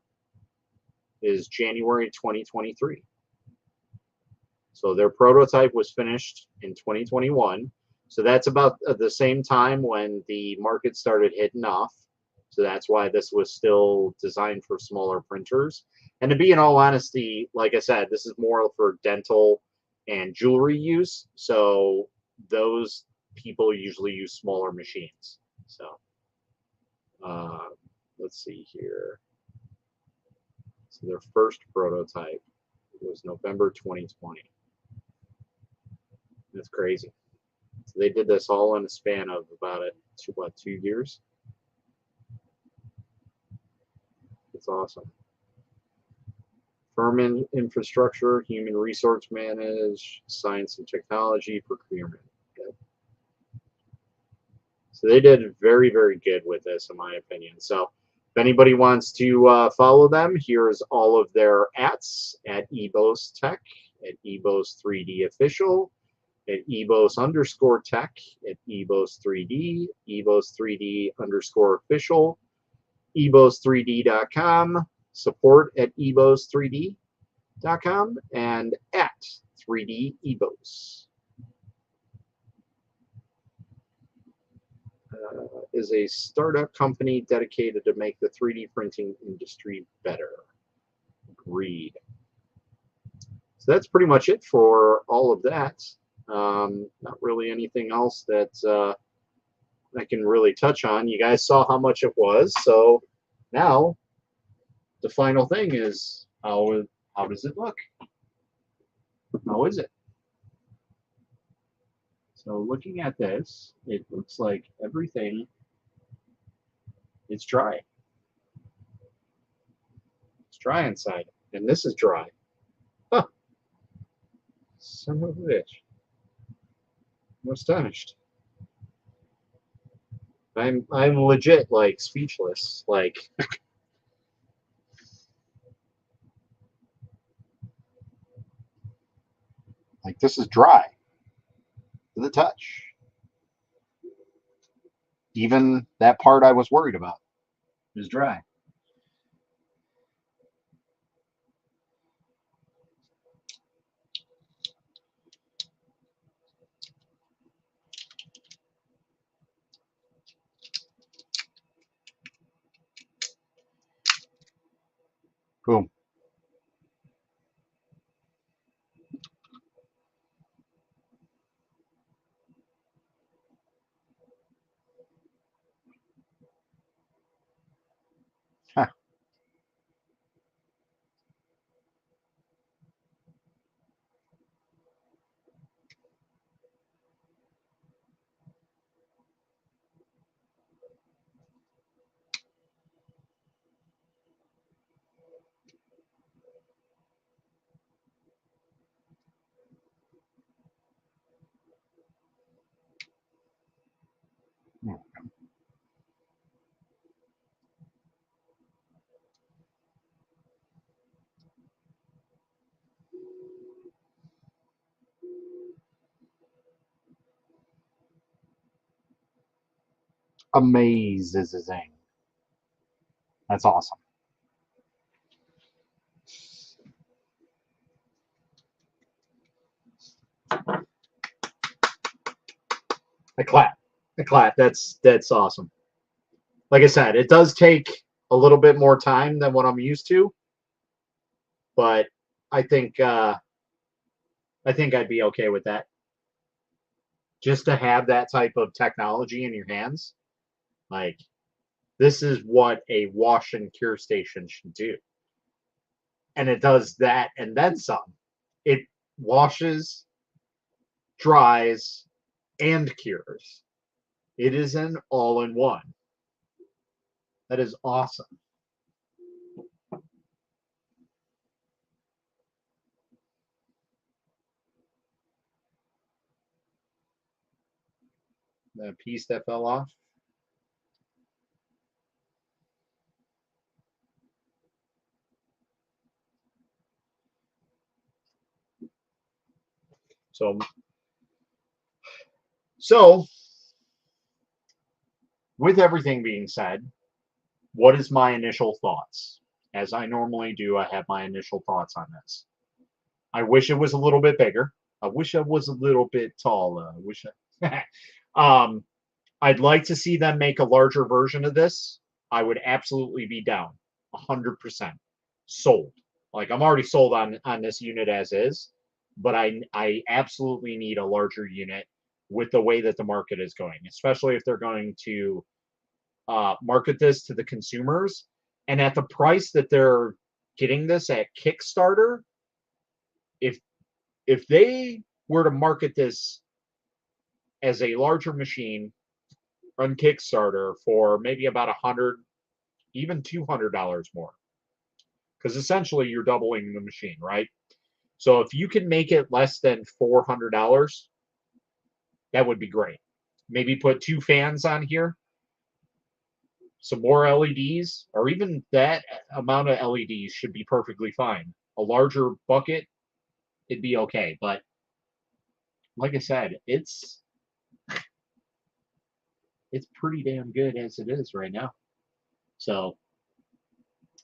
is January 2023. So their prototype was finished in 2021. So that's about the same time when the market started hitting off. So that's why this was still designed for smaller printers. And to be in all honesty, like I said, this is more for dental and jewelry use. So those people usually use smaller machines. So let's see here. So their first prototype was November 2020. That's crazy. So they did this all in a span of about 2 years. It's awesome. Firm infrastructure, human resource manage, science and technology, procurement. Good. So they did very, very good with this, in my opinion. So if anybody wants to follow them, here's all of their @s at EIBOS Tech, at EIBOS 3D Official, at EIBOS_Tech, at EIBOS 3D, EIBOS 3D _official, EIBOS3D.com, support at EIBOS3D.com, and at 3D EIBOS. Is a startup company dedicated to make the 3D printing industry better. Agreed. So that's pretty much it for all of that. Not really anything else that I can really touch on. You guys saw how much it was, so now the final thing is how does it look? How is it? So looking at this, it looks like everything is dry. It's dry inside, and this is dry. Huh. Son of a bitch. I'm astonished. I'm legit like speechless. Like like this is dry to the touch. Even that part I was worried about is dry. Boom. Huh. Amazing. That's awesome. I clap. I clap. That's awesome. Like I said, it does take a little bit more time than what I'm used to, but I think I'd be okay with that. Just to have that type of technology in your hands, like this is what a wash and cure station should do. And it does that and then some. It washes, dries, and cures. It is an all-in-one. That is awesome. That piece that fell off. So with everything being said, what is my initial thoughts? As I normally do, I have my initial thoughts on this. I wish it was a little bit bigger. I wish I was a little bit taller. I wish I'd like to see them make a larger version of this. I would absolutely be down. 100% sold. Like, I'm already sold on this unit as is, but I absolutely need a larger unit with the way that the market is going, especially if they're going to market this to the consumers. And at the price that they're getting this at Kickstarter, if they were to market this as a larger machine on Kickstarter for maybe about $100, even $200 more, because essentially you're doubling the machine, right? So if you can make it less than $400, that would be great. Maybe put 2 fans on here, some more LEDs, or even that amount of LEDs should be perfectly fine. A larger bucket, it'd be okay. But like I said, it's pretty damn good as it is right now. So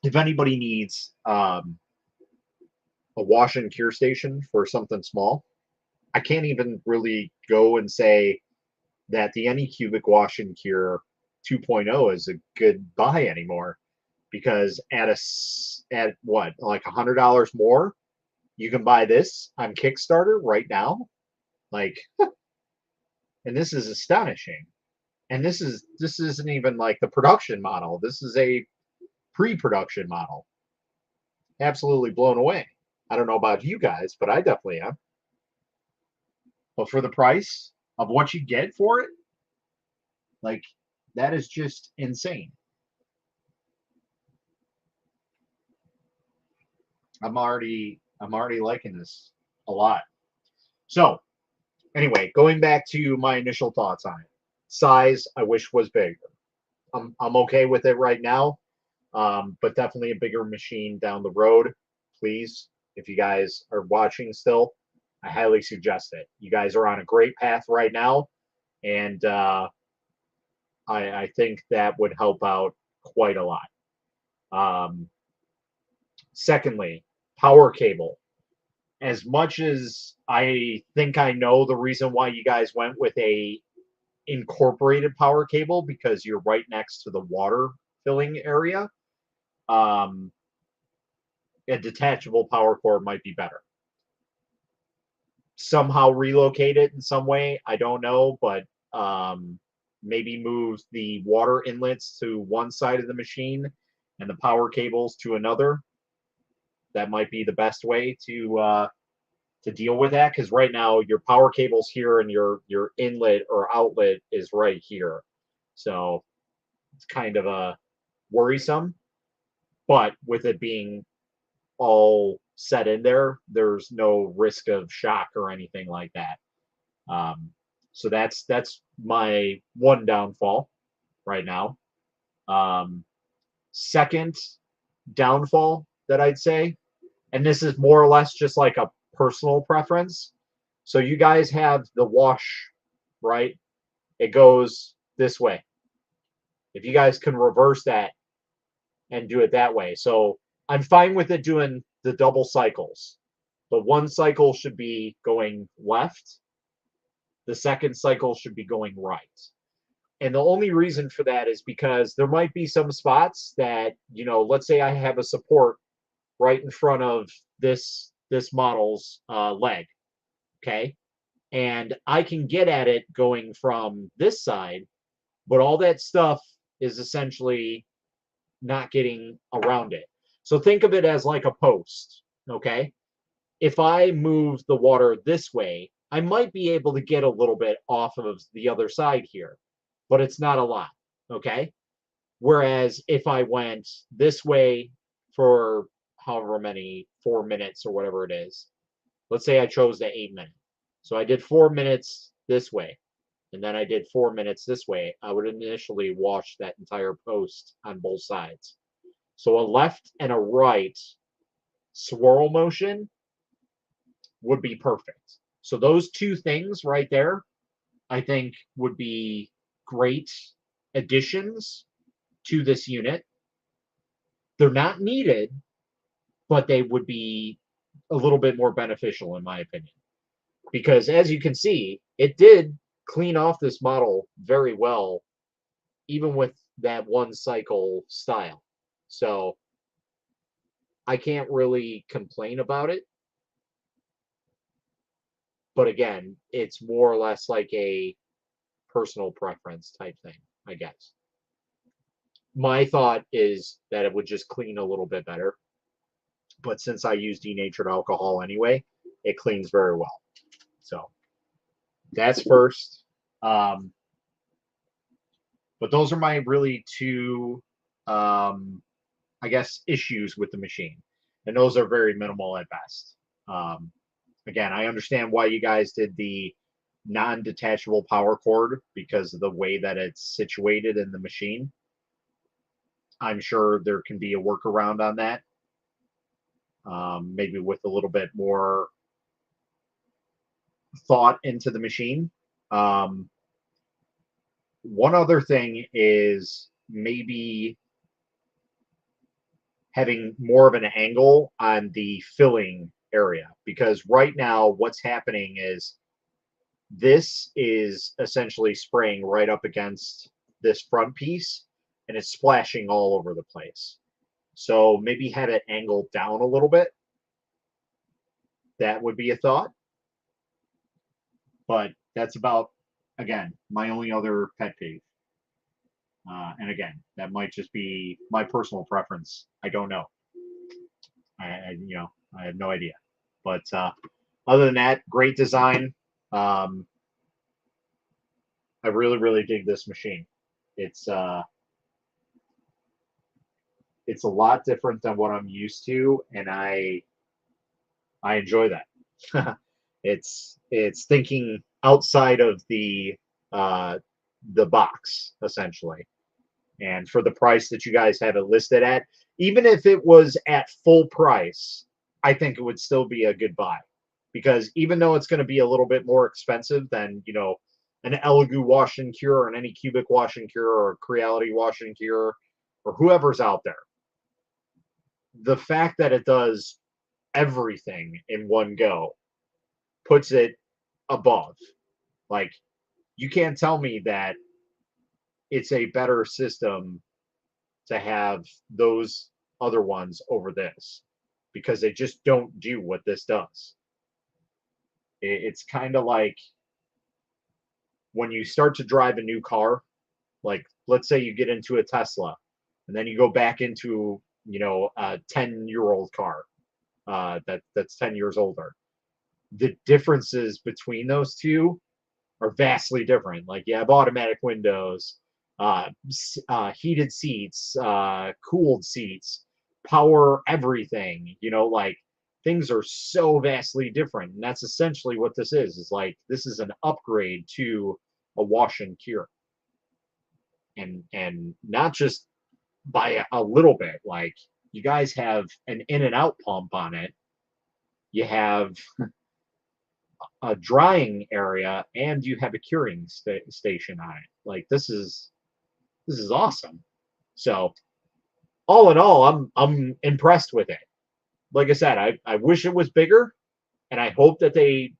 if anybody needs a wash and cure station for something small, I can't even really go and say that the Anycubic Wash and Cure 2.0 is a good buy anymore, because at what, like $100 more, you can buy this on Kickstarter right now. Like, and this is astonishing. And this isn't even like the production model. This is a pre-production model. Absolutely blown away. I don't know about you guys, but I definitely am. But for the price of what you get for it, like, that is just insane. I'm already liking this a lot. So anyway, going back to my initial thoughts on it. Size, I wish was bigger. I'm okay with it right now, but definitely a bigger machine down the road. Please, if you guys are watching still, I highly suggest it. You guys are on a great path right now, and I think that would help out quite a lot. Secondly, power cable. As much as I think I know the reason why you guys went with a incorporated power cable, because you're right next to the water filling area, a detachable power cord might be better. Somehow relocate it in some way, I don't know, but maybe move the water inlets to one side of the machine and the power cables to another. That might be the best way to deal with that, because right now your power cable's here and your inlet or outlet is right here. So it's kind of a worrisome, but with it being all set in there, there's no risk of shock or anything like that. So that's my one downfall right now. Second downfall that I'd say, and this is more or less just like a personal preference. So you guys have the wash, right? It goes this way. If you guys can reverse that and do it that way. So I'm fine with it doing the double cycles, but one cycle should be going left. The second cycle should be going right. And the only reason for that is because there might be some spots that, you know, let's say I have a support right in front of this model's leg, okay? And I can get at it going from this side, but all that stuff is essentially not getting around it. So think of it as like a post, okay? If I move the water this way, I might be able to get a little bit off of the other side here. but it's not a lot, okay? Whereas if I went this way for however many, 4 minutes or whatever it is, let's say I chose the 8-minute. So I did 4 minutes this way, and then I did 4 minutes this way. I would initially wash that entire post on both sides. So a left and a right swirl motion would be perfect. So those two things right there, I think would be great additions to this unit. They're not needed, but they would be a little bit more beneficial in my opinion. Because as you can see, it did clean off this model very well, even with that one cycle style. So I can't really complain about it. But again, it's more or less like a personal preference type thing, I guess. My thought is that it would just clean a little bit better. But since I use denatured alcohol anyway, it cleans very well. So that's first. But those are my really two, I guess, issues with the machine. And those are very minimal at best. Again, I understand why you guys did the non-detachable power cord because of the way that it's situated in the machine. I'm sure there can be a workaround on that. Maybe with a little bit more thought into the machine. One other thing is maybe having more of an angle on the filling area, because right now what's happening is this is essentially spraying right up against this front piece and it's splashing all over the place. So maybe have it angled down a little bit. That would be a thought. But that's about, again, my only other pet peeve. And again, that might just be my personal preference. I don't know. I have no idea. But other than that, great design. I really, really dig this machine. It's a lot different than what I'm used to, and I enjoy that. It's thinking outside of the box essentially. And for the price that you guys have it listed at, even if it was at full price, I think it would still be a good buy. Because even though it's going to be a little bit more expensive than, an Elegoo wash and cure or an Anycubic wash and cure or Creality wash and cure or whoever's out there, the fact that it does everything in one go puts it above. Like, you can't tell me that it's a better system to have those other ones over this, because they just don't do what this does. It's kind of like when you start to drive a new car, like let's say you get into a Tesla and then you go back into, a 10-year-old car that's 10 years older. The differences between those two are vastly different. Like you have automatic windows, heated seats, cooled seats, power everything, like things are so vastly different. And that's essentially what this is like, this is an upgrade to a wash and cure. And not just by a little bit. Like, you guys have an in and out pump on it. You have a drying area, and you have a curing station on it. Like, this is awesome. So all in all, I'm impressed with it. Like I said, I wish it was bigger, and I hope that they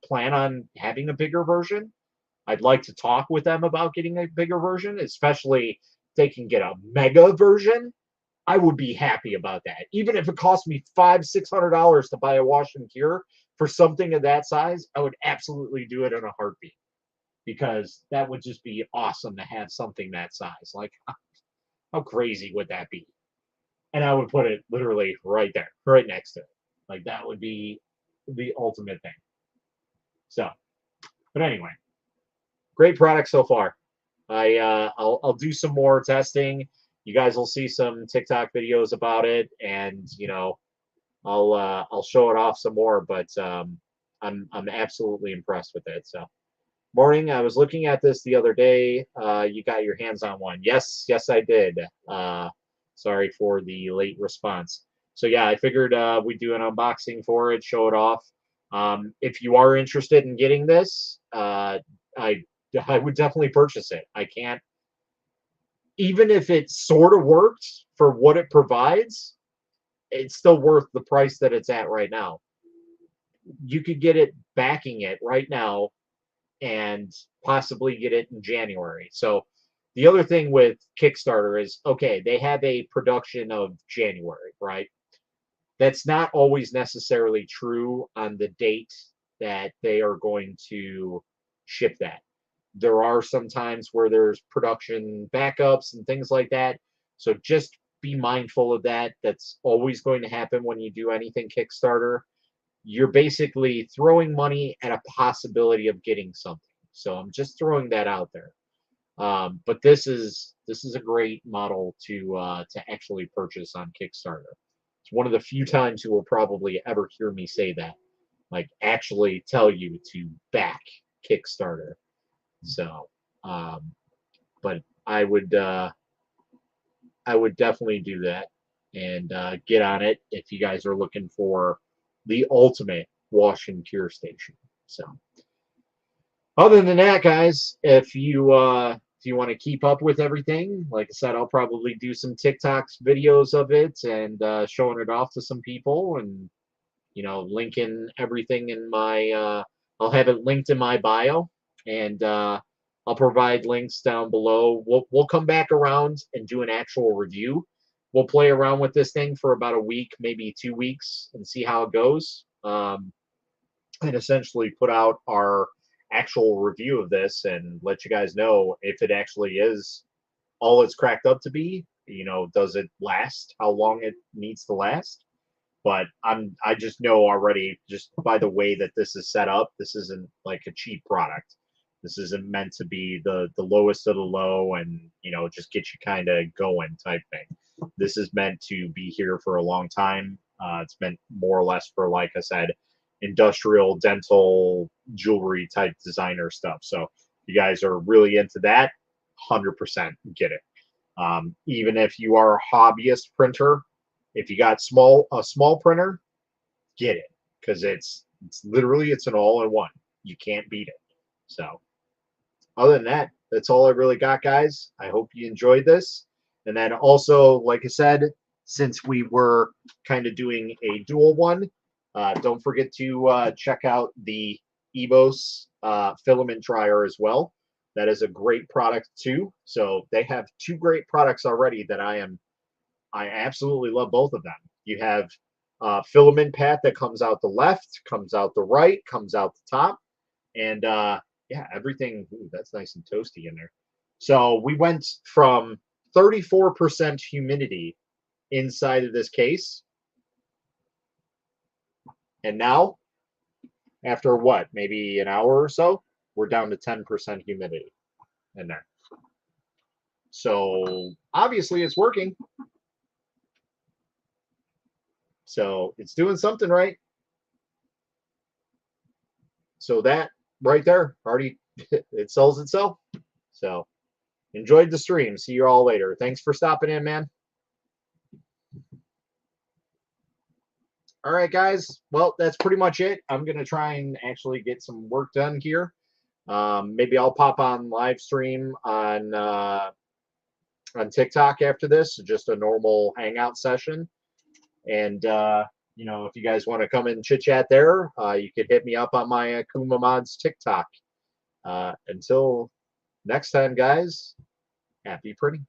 plan on having a bigger version. I'd like to talk with them about getting a bigger version, especially if they can get a mega version. I would be happy about that. Even if it cost me $500-600 to buy a wash and cure for something of that size, I would absolutely do it in a heartbeat, because that would just be awesome to have something that size. Like, how crazy would that be? And I would put it literally right there, right next to it. Like, that would be the ultimate thing. So, but anyway, great product so far. I'll do some more testing. You guys will see some TikTok videos about it, and I'll show it off some more. But I'm absolutely impressed with it. So, morning. I was looking at this the other day. You got your hands on one? Yes, I did. Sorry for the late response. So yeah, I figured we'd do an unboxing for it, show it off. If you are interested in getting this, I would definitely purchase it. I can't, even if it sort of worked for what it provides, it's still worth the price that it's at right now. You could get it backing it right now and possibly get it in January. So the other thing with Kickstarter is, okay, they have a production of January, right? That's not always necessarily true on the date that they are going to ship that. There are some times where there's production backups and things like that. So just be mindful of that. That's always going to happen when you do anything Kickstarter. You're basically throwing money at a possibility of getting something. So I'm just throwing that out there. But this is a great model to actually purchase on Kickstarter. It's one of the few times you will probably ever hear me say that, like actually tell you to back Kickstarter. So, but I would definitely do that and get on it if you guys are looking for the ultimate wash and cure station. So, other than that, guys, if you want to keep up with everything, like I said, I'll probably do some TikToks videos of it and showing it off to some people, and linking everything in my. I'll have it linked in my bio, and I'll provide links down below. We'll come back around and do an actual review. We'll play around with this thing for about a week, maybe 2 weeks, and see how it goes. And essentially put out our actual review of this and let you guys know if it actually is all it's cracked up to be. Does it last? How long it needs to last? But I just know already, just by the way that this is set up, this isn't like a cheap product. This isn't meant to be the lowest of the low and just get you kind of going type thing. This is meant to be here for a long time. It's meant more or less for, like I said, industrial, dental, jewelry type designer stuff. So if you guys are really into that, 100% get it. Even if you are a hobbyist printer, if you got a small printer, get it, because it's literally an all-in-one. You can't beat it. So other than that, that's all I really got, guys. I hope you enjoyed this. And then also, like I said, since we were kind of doing a dual one, don't forget to check out the EIBOS Filament Dryer as well. That is a great product too. So they have 2 great products already that I absolutely love both of them. You have filament path that comes out the left, comes out the right, comes out the top, and yeah, everything. Ooh, that's nice and toasty in there. So we went from 34% humidity inside of this case, and now, after what, maybe an hour or so, we're down to 10% humidity in there. So obviously it's working. So it's doing something right. So that right there already, it sells itself. So enjoyed the stream. See you all later. Thanks for stopping in, man. All right, guys. Well, that's pretty much it. I'm going to try and actually get some work done here. Maybe I'll pop on live stream on TikTok after this, just a normal hangout session. And, if you guys want to come and chit chat there, you could hit me up on my Akuma Mods TikTok. Until next time, guys, happy printing.